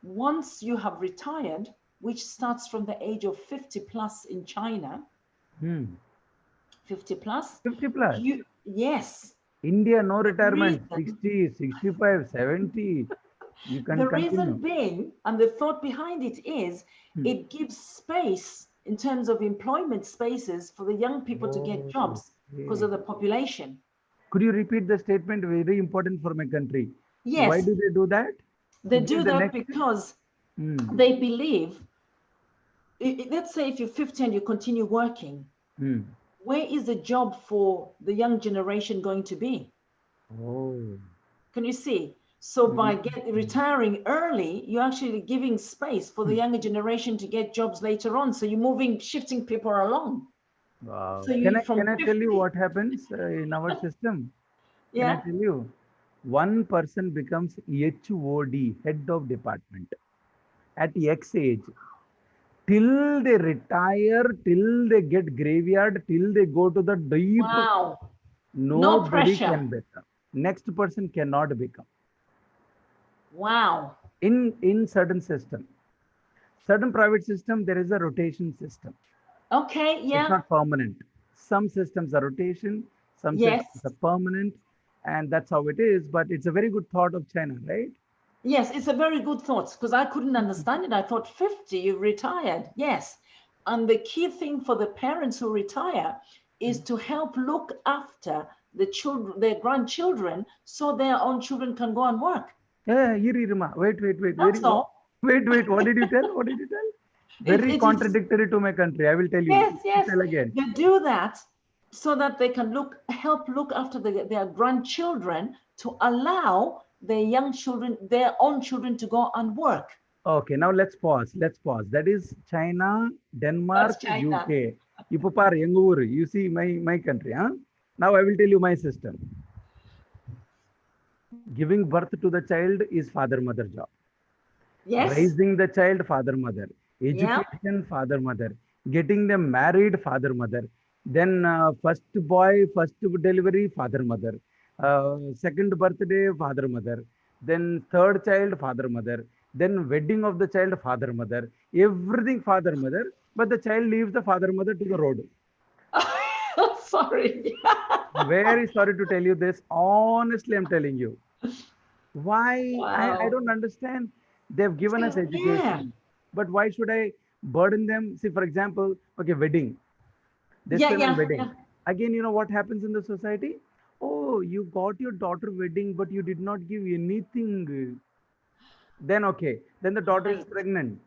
once you have retired, which starts from the age of 50 plus in China, Mm. 50 plus, 50 plus. yes, India, no the retirement. reason, 60, 65, 70. You can the reason continue. being, and the thought behind it is, Mm. it gives space in terms of employment spaces for the young people to get Oh, jobs because okay. of the population. Could you repeat the statement? Very important for my country. Why Yes, do they do that? To they give do the that next. because Mm. they believe, let's say if you're 50 and you continue working, Mm. where is the job for the young generation going to be? Oh. Can you see? So by Mm. retiring early, you're actually giving space for the Mm. younger generation to get jobs later on. So you're shifting people along. Wow. So Can you I from can I tell you 50, what happens in our system? Can I yeah. tell you? One person becomes HOD, head of department, at X age, till they retire, till they get graveyard, till they go to the deep, Wow. No nobody pressure. can become. Next person cannot become. Wow. In certain system, certain private system, there is a rotation system. Okay. It's Yeah. not permanent. Some systems are rotation, some Yes. systems are permanent, and that's how it is. But it's a very good thought of China, right? Yes, it's a very good thought, because I couldn't understand it. I thought 50, you've retired. Yes. And the key thing for the parents who retire is to help look after the children, their grandchildren, so their own children can go and work. Yeah, Irma. Wait. That's all. Wait. What did you tell? What did you tell? Very It is, contradictory to my country. I will tell you. yes. Tell again. They do that so that they can help look after their grandchildren, to allow their young children, their own children, to go and work. Okay, now let's pause. Let's pause. That is China, That's Denmark, China. UK. You பாரு எங்க ஊரு. You see my country, huh? Now I will tell you my system. Giving birth to the child is father mother job. Yes. Raising the child, father mother. Yeah. Education, father mother. Getting them married, father mother. Then first boy, first delivery, father mother. Second birthday, father mother. then third child, father, mother, then wedding of the child, father, mother, everything father, mother, but the child leaves the father, mother to the road. Sorry. Very sorry to tell you this. Honestly, I'm telling you. Why? I Wow. don't understand. They've given us Yeah. education, but why should I burden them? See, for example, okay, wedding. They Yeah, spend on yeah, wedding. yeah. Again, you know what happens in the society? Oh, you got your daughter wedding, but you did not give anything. Then okay. Then the daughter is Right. pregnant.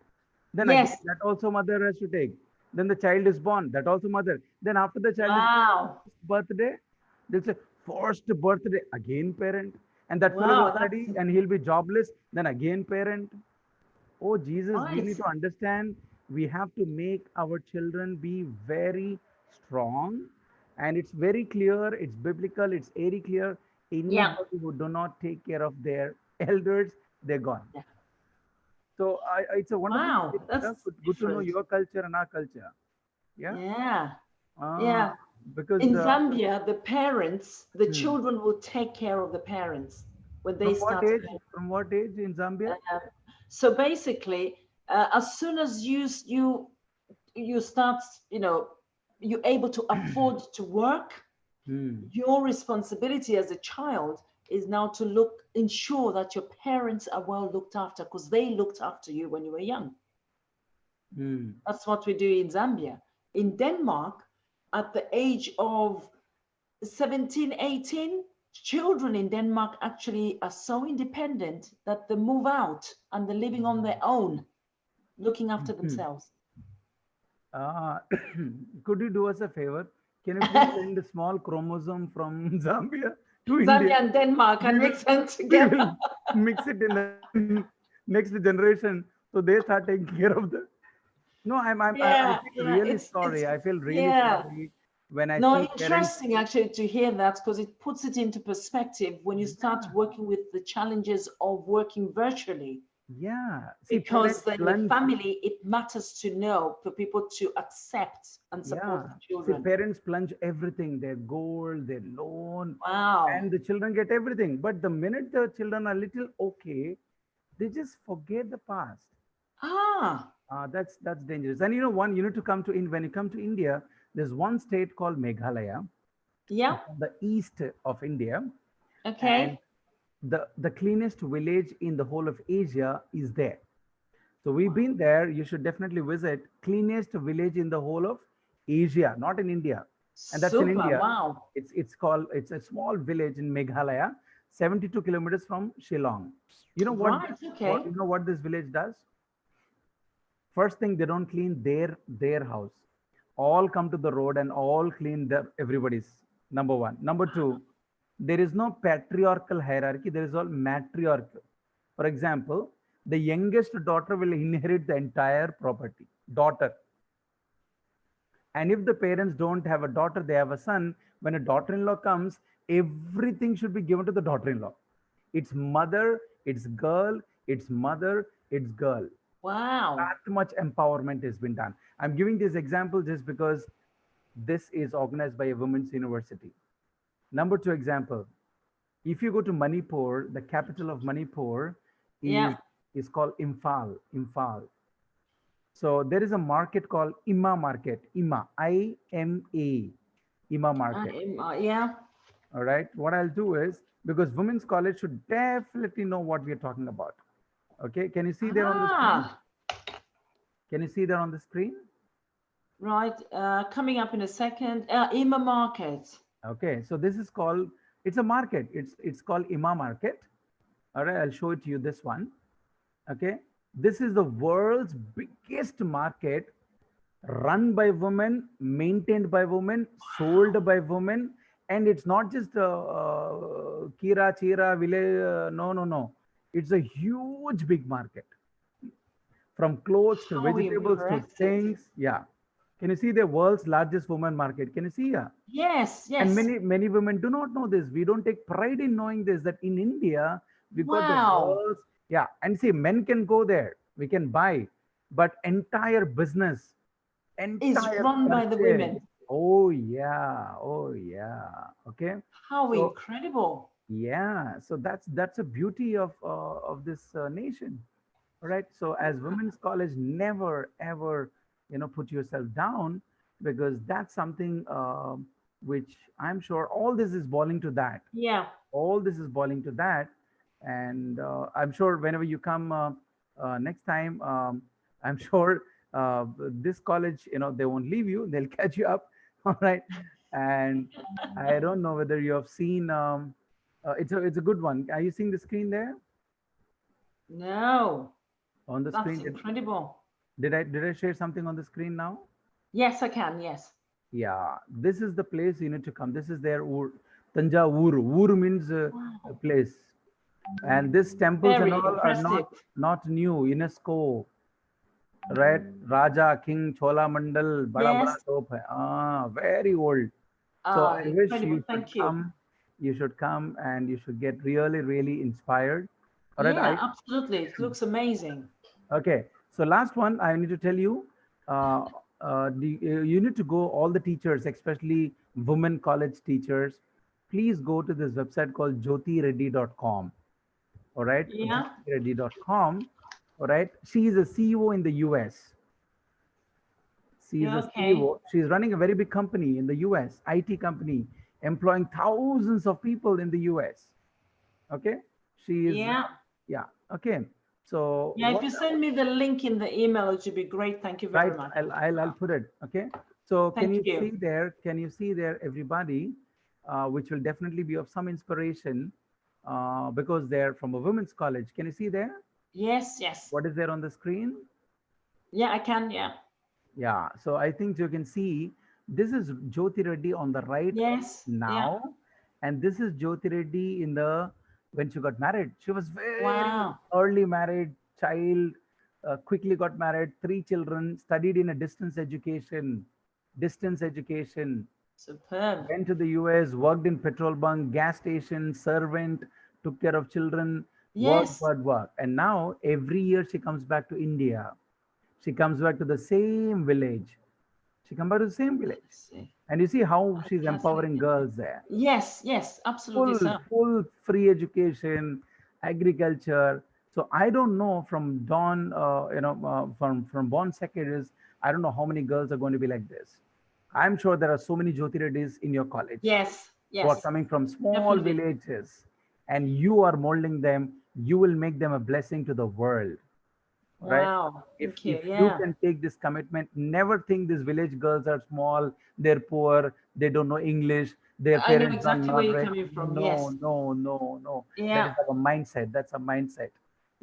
Then again, Yes. that also mother has to take. Then the child is born. That also mother. Then after the child is born, Wow. birthday, they'll say first birthday again parent, and that fellow will Wow, study that's and he'll be jobless. Then again parent. Oh Jesus, we right. need to understand. We have to make our children be very strong, and it's very clear. It's biblical. It's very clear. Yeah. Anybody who do not take care of their elders, they're gone. Yeah. So it's a wonderful thing. Wow, that's Good to know different. your culture and our culture. Yeah. Yeah. Uh, Yeah. because In Zambia, the parents, the hmm. children will take care of the parents when they From what start. age? From what age in Zambia? So basically, as soon as you start, you're able to afford to work, Hmm. your responsibility as a child is now to ensure that your parents are well looked after because they looked after you when you were young. Hmm. That's what we do in Zambia. In Denmark, at the age of 17, 18, children in Denmark actually are so independent that they move out and they're living on their own, looking after Hmm. themselves. Uh, could you do us a favor? Can you please send a small chromosome from Zambia to India? Zambia and Denmark We and will mix them we will together. mix it in the next generation, so they start taking care of the. No, I Yeah, feel yeah, really it's sorry. I feel really yeah. sorry when I No, see parents. interesting actually to hear that because it puts it into perspective when you start Yeah, working with the challenges of working virtually. yeah. See, Because parents in the plunge. family, it matters to know for people to accept and support Yeah. the See, children. parents plunge everything, their gold, their loan, Wow. and the children get everything. But the minute the children are little okay, they just forget the past. Ah, That's dangerous. And you know, one you need to come to in when you come to India, there's one state called Meghalaya. yeah. It's on the east of India, and Okay. the cleanest village in the whole of Asia is there. So we've Wow. been there. You should definitely visit cleanest village in the whole of Asia, not in India, and that's in Super. India. Wow. It's a small village in Meghalaya, 72 kilometers from Shillong. You know Right. what Okay. you know what this village does? First thing, they don't clean their house. All come to the road and all clean their everybody's. Number one. Number two, there is no patriarchal hierarchy. There is all matriarchal. For example, the youngest daughter will inherit the entire property. Daughter. And if the parents don't have a daughter, they have a son. When a daughter-in-law comes, everything should be given to the daughter-in-law. It's mother, it's girl, it's mother, it's girl. Wow. That much empowerment has been done. I'm giving this example just because this is organized by a women's university. Number two example, if you go to Manipur, the capital of Manipur Yeah. is called Imphal. Imphal. So there is a market called Ima Market. Ima, IMA, Ima Market. Yeah. All right. What I'll do is because women's college should definitely know what we are talking about. Okay. Can you see there on the screen? Ah, Can you see there on the screen? right. Coming up in a second. Ima Market. Okay, so this is called, it's a market. It's called Ima Market. All right, I'll show it to you this one. Okay, this is the world's biggest market, run by women, maintained by women, sold by women, and it's not just Kira Chira village. No, no, no. It's a huge big market, from clothes to How vegetables to impressive. things. Yeah. Can you see the world's largest woman market? Can you see? Yeah. Yes, And yes. many women do not know this. We don't take pride in knowing this, that in India we got the Wow. world's. Yeah, and see, men can go there, we can buy, but entire business, Is entire run by the purchase. women. Oh yeah, oh yeah. Okay, How so incredible. Yeah, so that's a beauty of this nation. All right. So as women's college, never ever, put yourself down, because that's something which I'm sure all this is boiling to that. Yeah. All this is boiling to that, and I'm sure whenever you come next time, I'm sure this college, they won't leave you. They'll catch you up. All right. And I don't know whether you have seen. It's a good one. Are you seeing the screen there? No, On the that's screen, incredible. did I share something on the screen now? Yes, I can. Yes. Yeah, this is the place you need to come. This is their Tanjavur. Ur means a Wow. place, and these temples and Very all are impressive. not new. UNESCO, right? Raja King Chola Mandal, bada bada Yes. top hai. Very old. So I wish Incredible. you should Thank you. come. You should come, and you should get really, really inspired. All right, Yeah, absolutely. It looks amazing. Okay, so last one, I need to tell you, you need to go, all the teachers, especially women college teachers, please go to this website called jyotireddy.com. All right, Yeah. jyotireddy.com. All right, she is a CEO in the US. She is Yeah. a Okay. CEO. She is running a very big company in the US, IT company, employing thousands of people in the US. Okay, she is, Yeah. yeah, okay. So Yeah. If what? you send me the link in the email, it should be great. Thank you Right, very much. I'll put it. Okay, so can Thank you you. see there, everybody, which will definitely be of some inspiration, because they're from a women's college. Can you see there Yes. Yes. what is there on the screen? Yeah, I can. Yeah. Yeah, so I think you can see this is Jyoti Reddy on the right Yes. Yeah. now, and this is Jyoti Reddy in the when she got married. She was very Wow. early married child, quickly got married, three children, studied in a distance education, Superb. went to the US, worked in petrol bunk, gas station, servant, took care of children, Yes. work. And now every year she comes back to India. She comes back to the same village. She comes back to the same village. Let's see. And you see how she's Fantastic. empowering girls there. Yes. Yes. Absolutely, Full, sir. full free education, agriculture. So I don't know from Dawn, from Born Secretaries, I don't know how many girls are going to be like this. I'm sure there are so many Jyoti Reddys in your college Yes. who are Yes. coming from small Definitely. villages, and you are molding them. You will make them a blessing to the world. Right, Wow. if Thank you. you Yeah. can take this commitment, never think these village girls are small, they're poor, they don't know English, their I know parents are exactly where not you're rich. coming from. No, Yes. no, no, no, that Yeah. is our mindset. That's a mindset.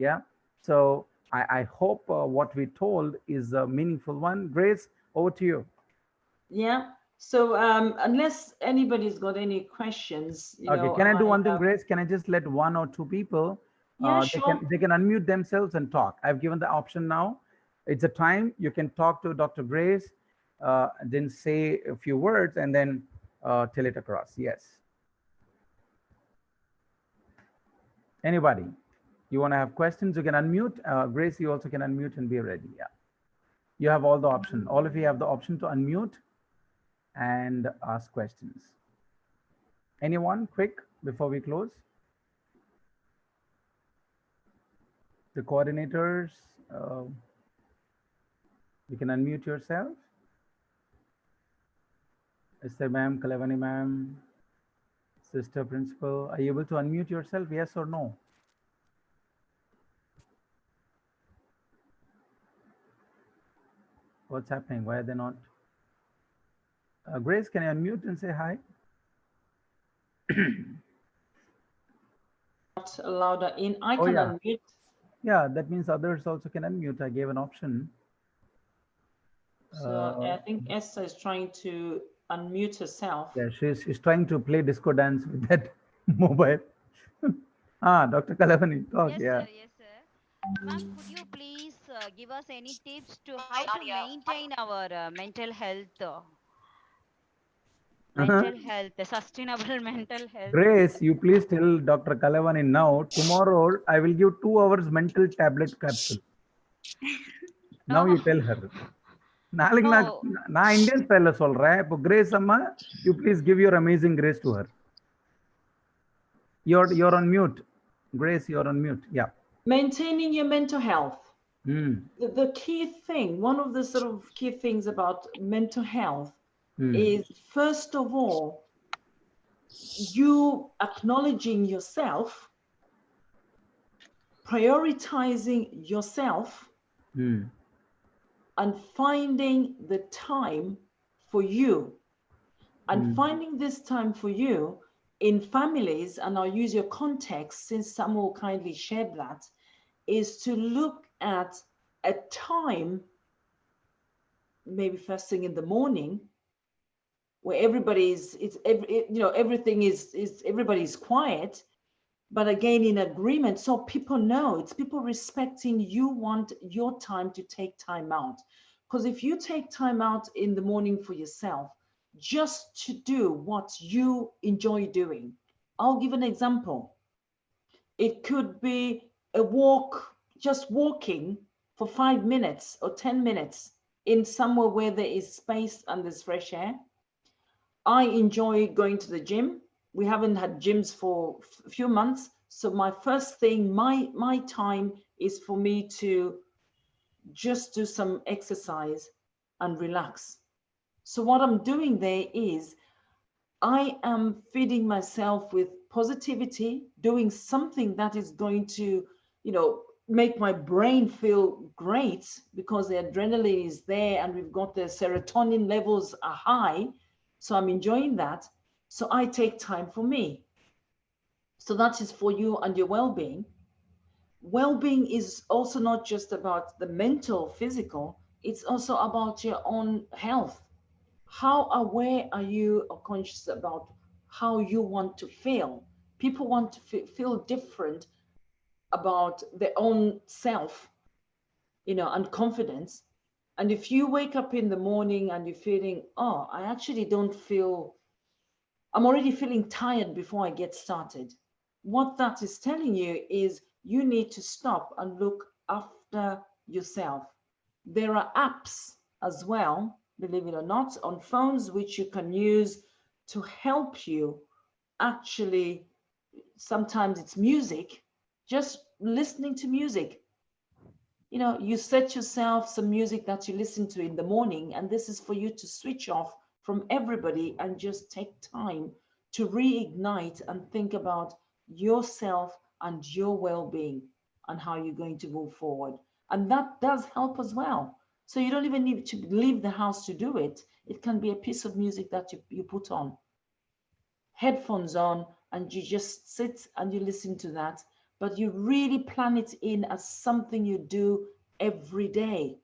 Yeah, so I hope what we told is a meaningful one. Grace, over to you. Yeah. So unless anybody's got any questions, Okay, can I do I one thing, Grace? Can I just let one or two people, yeah, they sure. can unmute themselves and talk. I've given the option now. It's a time you can talk to Dr. Grace, then say a few words, and then tell it across. Yes. Anybody? You want to have questions? You can unmute. Grace, you also can unmute and be ready. Yeah. You have all the option. All of you have the option to unmute and ask questions. Anyone, quick, before we close? The coordinators, you can unmute yourself. Esther ma'am, Kalavani ma'am, sister principal, are you able to unmute yourself? Yes or no? What's happening? Why are they not? Grace, can you unmute and say hi? Not louder in. I Oh, can yeah. unmute. Yeah, that means others also can unmute. I gave an option. So I think Esther is trying to unmute herself. Yeah, she's trying to play disco dance with that mobile. Dr. Kalavani, talk. Yes, Yeah. sir. Yes, sir. Ma'am, could you please give us any tips to how to maintain our Uh-huh. mental health, sustainable mental health? Grace, you please tell Dr. Kalavani now. Tomorrow, I will give 2 hours mental tablet capsule. Now No, you tell her. நாளைக்கு நான் no. நான் Indian ஸ்டைல்ல சொல்றேன். இப்போ grace அம்மா, you please give your amazing grace to her. You're on mute. Grace, you're on mute. Yeah. Maintaining your mental health. Mm. The key thing, one of the sort of key things about mental health is, first of all, you acknowledging yourself, prioritizing yourself, and finding the time for you. And finding this time for you in families, and I'll use your context since Samuel kindly shared that, is to look at a time, maybe first thing in the morning, where everybody's, everything is everybody's quiet, but again in agreement, so people know, it's people respecting you want your time to take time out. Because if you take time out in the morning for yourself, just to do what you enjoy doing. I'll give an example. It could be a walk, just walking for 5 minutes or 10 minutes in somewhere where there is space and there's fresh air. I enjoy going to the gym. We haven't had gyms for a few months. So my first thing, my time is for me to just do some exercise and relax. So what I'm doing there is I am feeding myself with positivity, doing something that is going to, make my brain feel great, because the adrenaline is there and we've got the serotonin levels are high. So I'm enjoying that. So I take time for me. So that is for you and your well-being. Well-being is also not just about the mental, physical, it's also about your own health. How aware are you or conscious about how you want to feel? People want to feel different about their own self, and confidence. And if you wake up in the morning and you're feeling, oh, I actually don't feel, I'm already feeling tired before I get started. What that is telling you is you need to stop and look after yourself. There are apps as well, believe it or not, on phones, which you can use to help you actually, sometimes it's music, just listening to music. You set yourself some music that you listen to in the morning, and this is for you to switch off from everybody and just take time to reignite and think about yourself and your well-being and how you're going to move forward. And that does help as well. So you don't even need to leave the house to do it. It can be a piece of music that you put on, headphones on, and you just sit and you listen to that. But you really plan it in as something you do every day,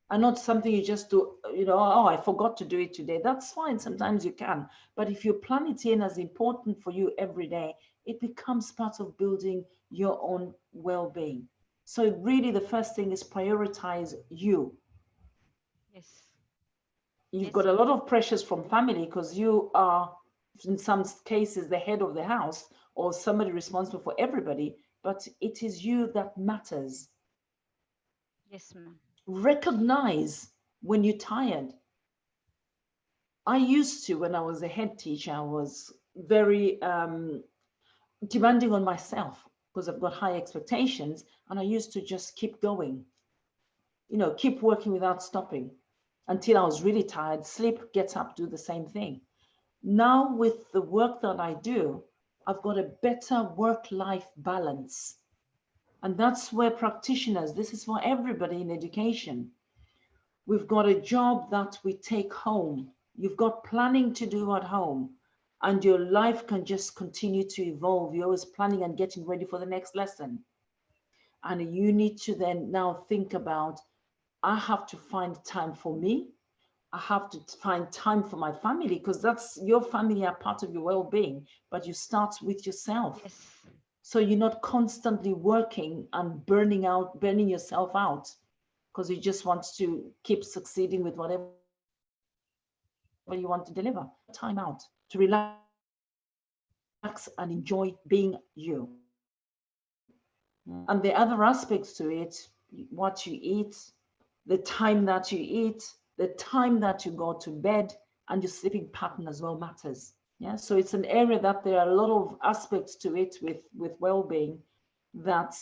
and not something you just do, oh, I forgot to do it today. That's fine. Sometimes you can. But if you plan it in as important for you every day, it becomes part of building your own well-being. So really the first thing is prioritize you. Yes. You've Yes, got a lot of pressures from family because you are, in some cases, the head of the house or somebody responsible for everybody, but it is you that matters. yes, ma'am. Recognize when you're tired. I used to, when I was a head teacher, I was very demanding on myself because I've got high expectations, and I used to just keep going, keep working without stopping until I was really tired, sleep, get up, do the same thing. Now with the work that I do, I've got a better work-life balance. And that's where practitioners, this is for everybody in education. We've got a job that we take home. You've got planning to do at home, and your life can just continue to evolve. You're always planning and getting ready for the next lesson. And you need to then now think about, I have to find time for me. I have to find time for my family, because that's your family are part of your well-being, but you start with yourself. Yes. So you're not constantly working and burning yourself out because you just want to keep succeeding with whatever you want to deliver. Time out to relax and enjoy being you. And the other aspects to it, what you eat, the time that you eat, the time that you go to bed, and your sleeping pattern as well matters. Yeah, so it's an area that there are a lot of aspects to it with well-being that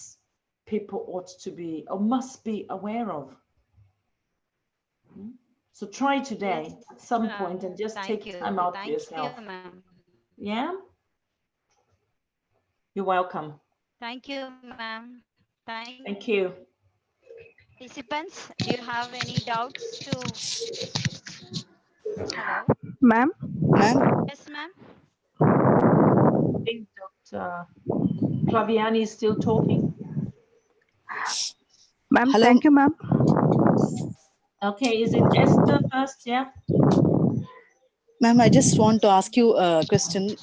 people ought to be or must be aware of. So try today Yes, at some point and just thank take you. time out for Thank you, yourself. ma'am. Yeah, you're welcome. Thank you, ma'am. Thank you. Thank you. Participants, do you have any doubts to? Hello? Ma'am, Yes, ma'am. I think Dr. Claviani is still talking. ma'am, Hello. thank you, ma'am. Okay, is it Esther first? Yeah. Ma'am, I just want to ask you a question.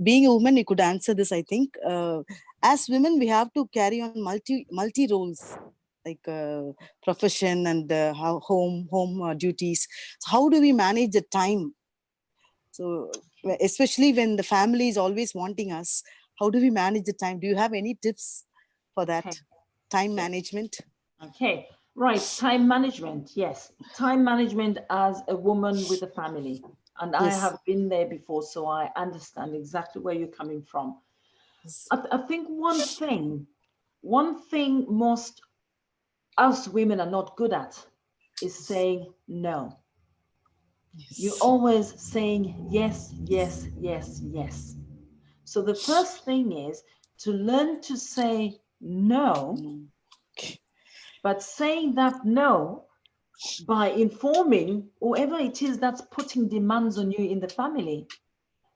Being a woman, you could answer this, I think. As women, we have to carry on multi roles, like profession and home duties. So how do we manage the time? So especially when the family is always wanting us, how do we manage the time? Do you have any tips for that? Okay. Time management? Okay, right. Time management. Yes, time management as a woman with a family. And I Yes. have been there before, so I understand exactly where you're coming from. Yes. I think one thing most us women are not good at is saying no. Yes. You're always saying yes, yes, yes, yes. So the first thing is to learn to say no, but saying that no by informing whoever it is that's putting demands on you in the family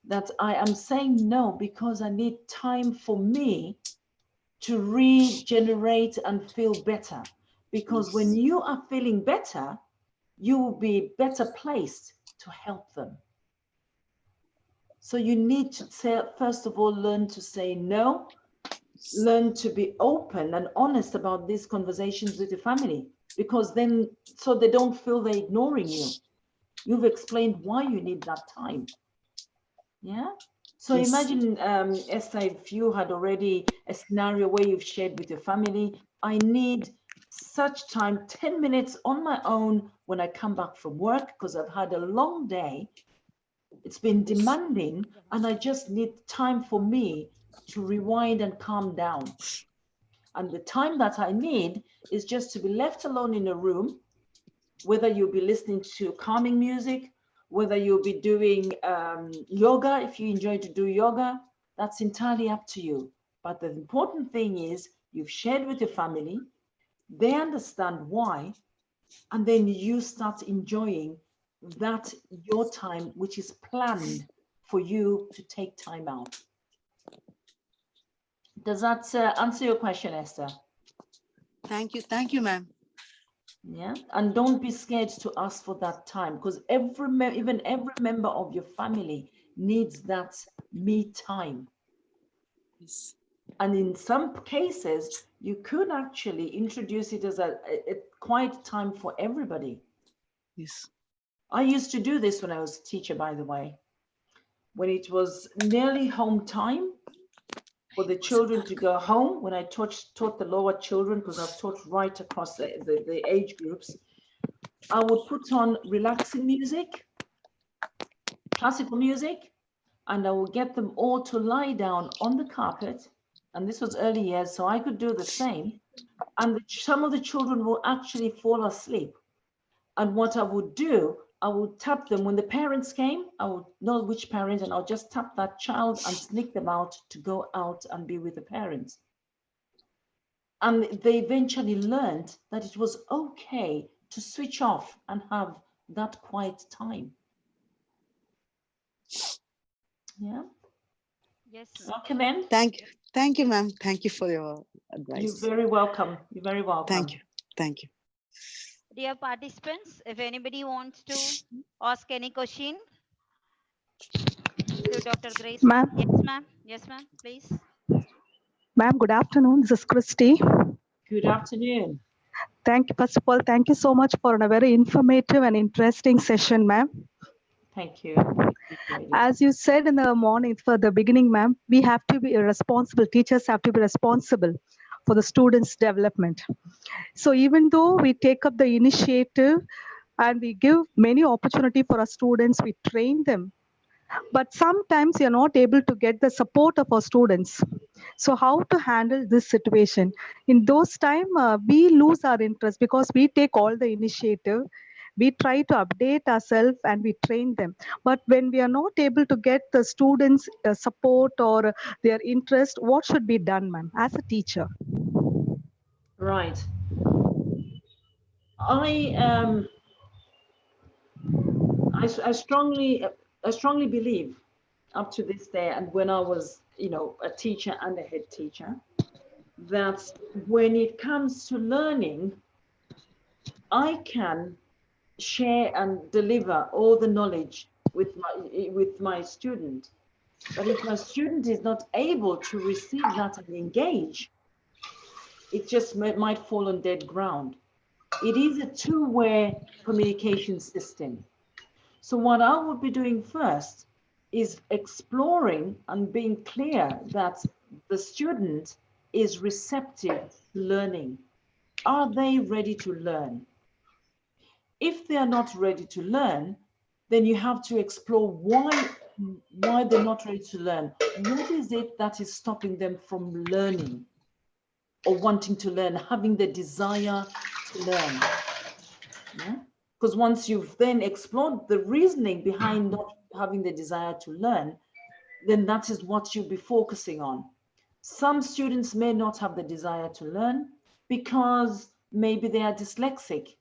that I am saying no because I need time for me to regenerate and feel better. Because when you are feeling better, you will be better placed to help them. So you need to say, first of all, learn to say no, learn to be open and honest about these conversations with your family, because then, so they don't feel they're ignoring you. You've explained why you need that time. Yeah. So Yes. imagine, Esther, if you had already a scenario where you've shared with your family, I need such time, 10 minutes on my own when I come back from work because I've had a long day. It's been demanding and I just need time for me to rewind and calm down. And the time that I need is just to be left alone in a room, whether you'll be listening to calming music, whether you'll be doing yoga, if you enjoy to do yoga, that's entirely up to you. But the important thing is you've shared with your family, they understand why, and then you start enjoying that your time, which is planned for you to take time out. Does that answer your question, Esther? Thank you, ma'am. Yeah, and don't be scared to ask for that time, because even every member of your family needs that me time. Yes. And in some cases, you could actually introduce it as a quiet time for everybody. Yes. I used to do this when I was a teacher, by the way. When it was nearly home time for the children to go home, when I taught the lower children, because I've taught right across the age groups, I would put on relaxing music, classical music, and I would get them all to lie down on the carpet. And this was early years, so I could do the same. And some of the children will actually fall asleep. And what I would do, I would tap them. When the parents came, I would know which parent, and I'll just tap that child and sneak them out to go out and be with the parents. And they eventually learned that it was okay to switch off and have that quiet time. Yeah. Yes, ma'am. Okay, then. Thank you, ma'am. Thank you for your advice. You're very welcome. You're very welcome. Thank you. Dear participants, if anybody wants to ask any question to Dr. Grace, ma'am. Ma'am. Yes, ma'am. Yes, ma'am. Please. Ma'am, good afternoon. This is Christy. Good afternoon. Thank you. First of all, thank you so much for a very informative and interesting session, ma'am. Thank you. As you said in the morning, for the beginning, ma'am, we have to be responsible. Teachers have to be responsible for the students' development. So even though we take up the initiative and we give many opportunity for our students, we train them. But sometimes you're not able to get the support of our students. So how to handle this situation? In those time, we lose our interest because we take all the initiative. We try to update ourselves and we train them. But when we are not able to get the students support or their interest, what should be done, ma'am, as a teacher? Right. I strongly believe up to this day, and when I was, a teacher and a head teacher, that when it comes to learning, I can share and deliver all the knowledge with my student. But if my student is not able to receive that and engage, it just might fall on dead ground. It is a two-way communication system. So what I would be doing first is exploring and being clear that the student is receptive to learning. Are they ready to learn? If they are not ready to learn, then you have to explore why they're not ready to learn. What is it that is stopping them from learning or wanting to learn, having the desire to learn? Yeah? Because once you've then explored the reasoning behind not having the desire to learn, then that is what you'll be focusing on. Some students may not have the desire to learn because maybe they are dyslexic.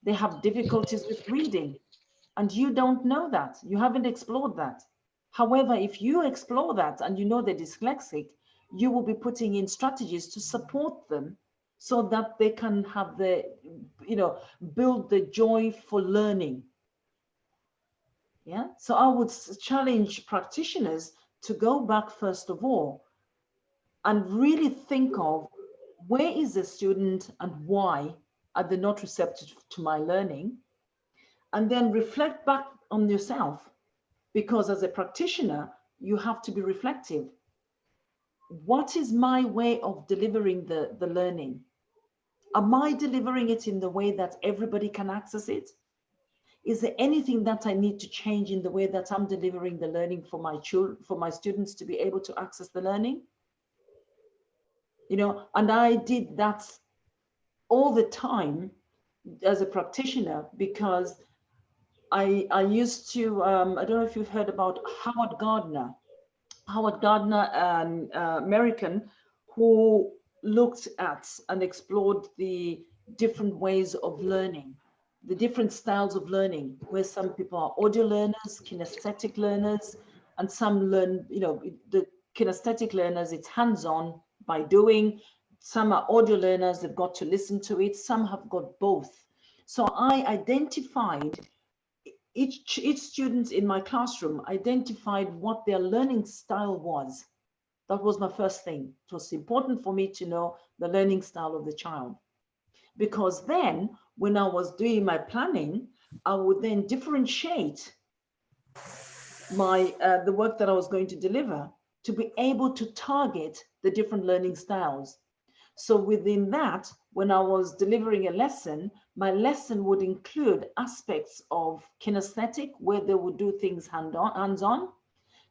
They have difficulties with reading, and you don't know that. You haven't explored that. However, if you explore that and you know they're dyslexic, you will be putting in strategies to support them so that they can have build the joy for learning. Yeah. So I would challenge practitioners to go back first of all and really think of where is the student and why are they not receptive to my learning? And then reflect back on yourself, because as a practitioner, you have to be reflective. What is my way of delivering the learning? Am I delivering it in the way that everybody can access it? Is there anything that I need to change in the way that I'm delivering the learning for my children, for my students to be able to access the learning? And I did that all the time as a practitioner, because I used to, I don't know if you've heard about Howard Gardner, an American who looked at and explored the different ways of learning, the different styles of learning, where some people are audio learners, kinesthetic learners, and some learn, the kinesthetic learners, it's hands-on by doing. Some are audio learners, they've got to listen to it. Some have got both. So I identified each student in my classroom identified what their learning style was. That was my first thing. It was important for me to know the learning style of the child, because then when I was doing my planning, I would then differentiate my the work that I was going to deliver to be able to target the different learning styles. So within that, when I was delivering a lesson, my lesson would include aspects of kinesthetic, where they would do things hands-on.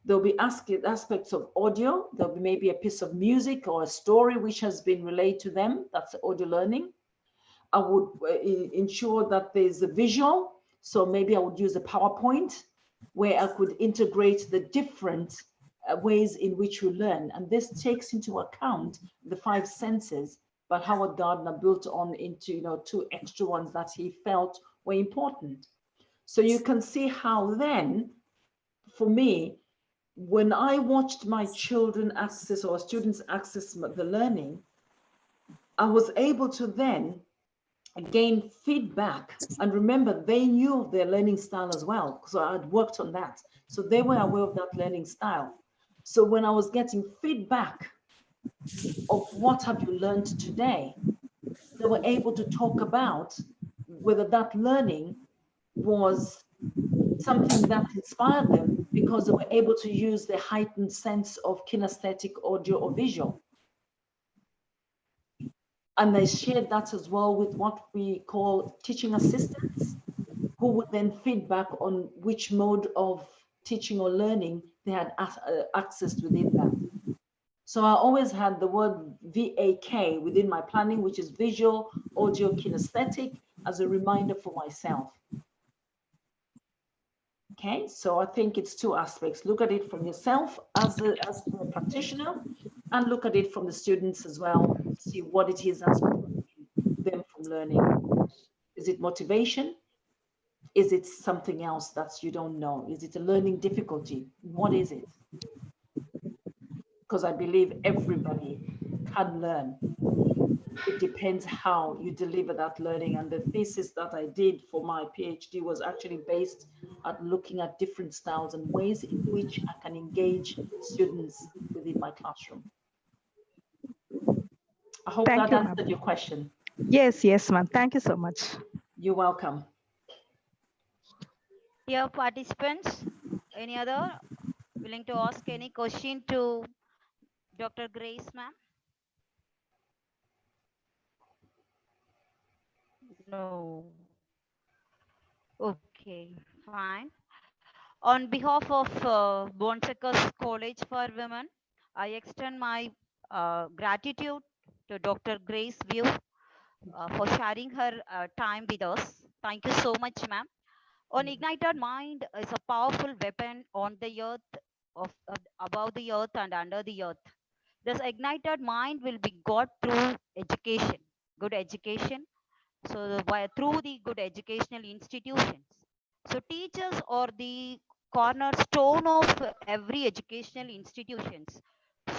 There'll be aspects of audio. There'll be maybe a piece of music or a story which has been relayed to them. That's audio learning. I would ensure that there's a visual. So maybe I would use a PowerPoint where I could integrate the different ways in which we learn. And this takes into account the 5 senses, but Howard Gardner built on into 2 extra ones that he felt were important. So you can see how then, for me, when I watched my children access or students access the learning, I was able to then gain feedback. And remember, they knew of their learning style as well, because I had worked on that. So they were aware of that learning style. So when I was getting feedback of what have you learned today, they were able to talk about whether that learning was something that inspired them, because they were able to use the heightened sense of kinesthetic, audio, or visual. And they shared that as well with what we call teaching assistants, who would then feedback on which mode of teaching or learning, they had access within that. So I always had the word VAK within my planning, which is visual, audio, kinesthetic, as a reminder for myself. Okay, so I think it's two aspects. Look at it from yourself as a practitioner, and look at it from the students as well. See what it is that's preventing them from learning. Is it motivation? Is it something else that you don't know? Is it a learning difficulty? What is it? Because I believe everybody can learn. It depends how you deliver that learning. And the thesis that I did for my PhD was actually based at looking at different styles and ways in which I can engage students within my classroom. I hope Thank that you, answered ma'am. your question. Yes, ma'am. Thank you so much. You're welcome. Dear participants, any other willing to ask any question to Dr. Grace, ma'am? No. Okay, fine. On behalf of Bonseca's College for Women, I extend my gratitude to Dr. Grace View for sharing her time with us. Thank you so much, ma'am. On ignited mind is a powerful weapon on the earth, above the earth and under the earth. This ignited mind will be got through education, good education. So through the good educational institutions. So teachers are the cornerstone of every educational institutions.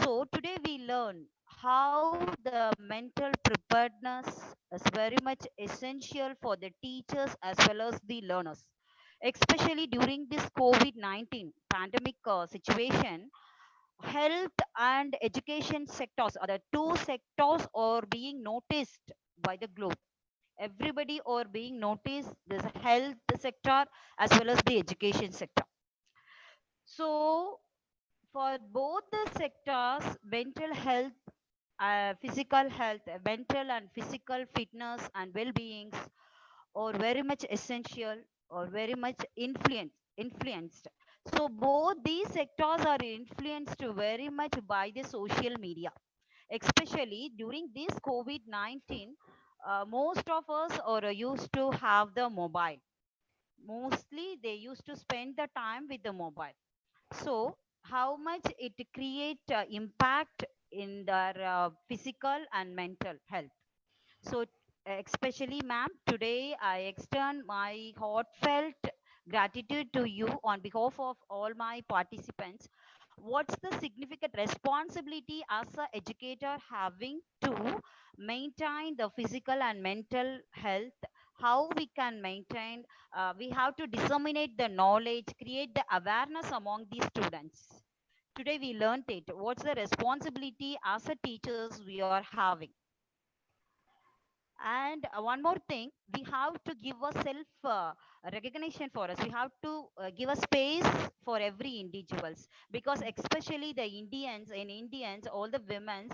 So today we learn how the mental preparedness is very much essential for the teachers as well as the learners, especially during this COVID-19 pandemic situation. Health and education sectors are the two sectors are being noticed by the globe. Everybody are being noticed, this health sector as well as the education sector. So for both the sectors, mental health, physical health, mental and physical fitness and well-beings are very much essential or very much influenced. So both these sectors are influenced very much by the social media, especially during this COVID-19. Most of us are used to have the mobile. Mostly they used to spend the time with the mobile. So how much it create impact in their physical and mental health. So, especially, ma'am, today I extend my heartfelt gratitude to you on behalf of all my participants. What's the significant responsibility as an educator having to maintain the physical and mental health? How we can maintain, we have to disseminate the knowledge, create the awareness among the students. Today we learned it. What's the responsibility as a teachers we are having? And one more thing, we have to give a self recognition for us. We have to give a space for every individuals, because especially the Indians, all the women's,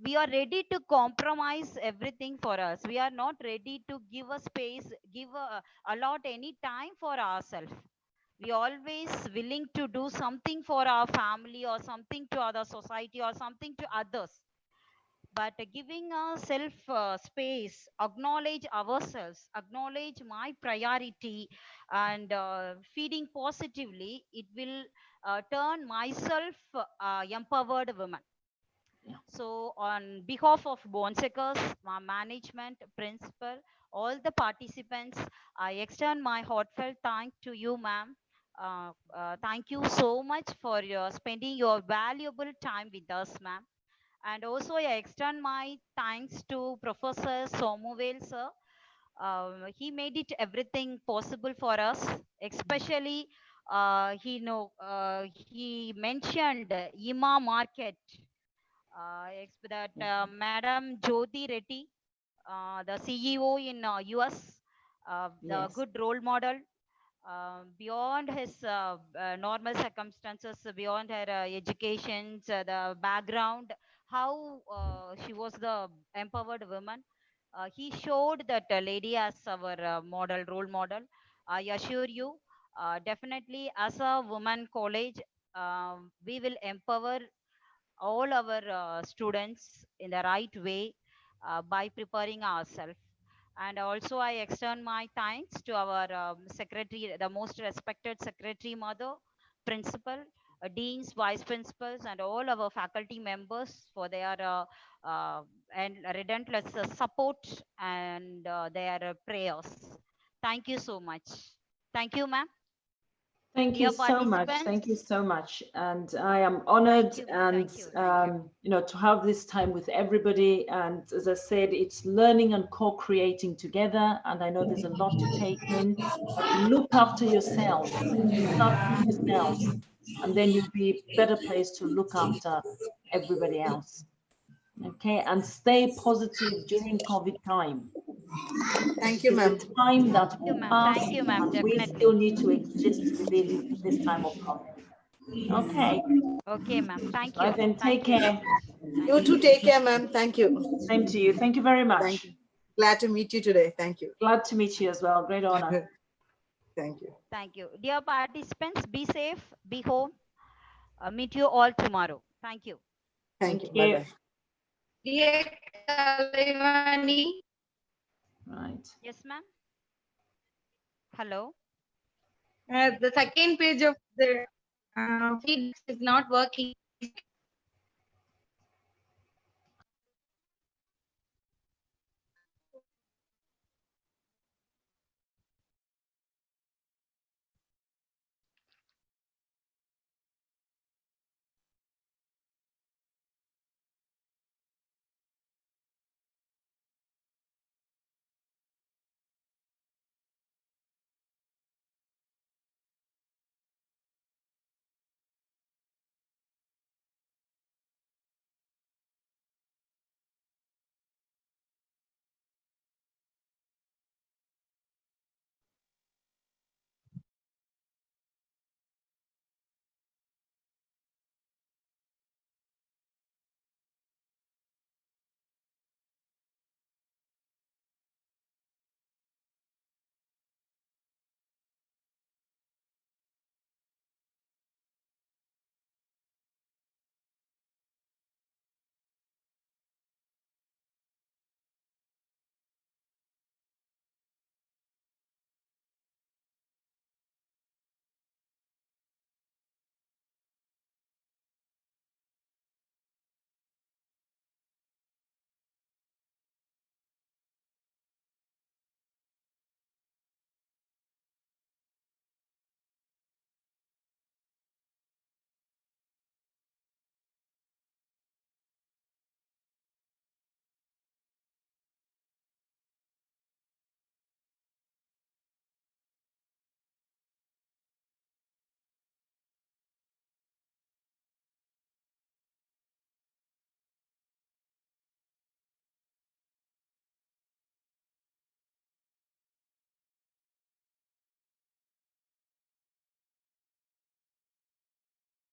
we are ready to compromise everything for us. We are not ready to give a space, give a lot any time for ourselves. We always willing to do something for our family or something to other society or something to others, but giving a self space, acknowledge ourselves, acknowledge my priority, and feeding positively, it will turn myself empowered woman. Yeah. So on behalf of Bonseca's, my management, principal, all the participants, I extend my heartfelt thank to you, ma'am. Thank you so much for your spending your valuable time with us, ma'am. And also, I extend my thanks to Professor Somuvel, sir. He made it everything possible for us, especially he mentioned Ima Market, that Madam Jyoti Reddy, the CEO in US, the Yes. good role model, beyond his normal circumstances, beyond her education, the background, how she was the empowered woman. He showed that lady as our model, role model. I assure you, Definitely, as a woman college, we will empower all our students in the right way by preparing ourselves. And also, I extend my thanks to our secretary, the most respected secretary, mother, principal, deans, vice principals, and all our faculty members for their and relentless support and their prayers. Thank you so much. Thank you, ma'am. Thank you Dear so much. participants. Thank you so much. And I am honored and, you know, to have this time with everybody. And as I said, it's learning and co-creating together. And I know there's a lot to take in, but look after yourselves. Start with yourselves, and then you'll be better placed to look after everybody else. Okay, and stay positive during COVID time. Thank you, ma'am. It's a time that will pass, Thank you, ma'am. and we Definitely. still need to exist within this time of COVID. Okay. Okay, ma'am. Thank you. Right, then take Thank you. care. You too, take care, ma'am. Thank you. Same to you. Thank you very much. Thank you. Glad to meet you today. Thank you. Glad to meet you as well. Great honor. Thank you. Thank you. Dear participants, be safe, be home. Meet you all tomorrow. Thank you. Thank you. you. Bye-bye. Dear Kalavani, Right. Yes, ma'am. Hello. the second page of the feedback is not working.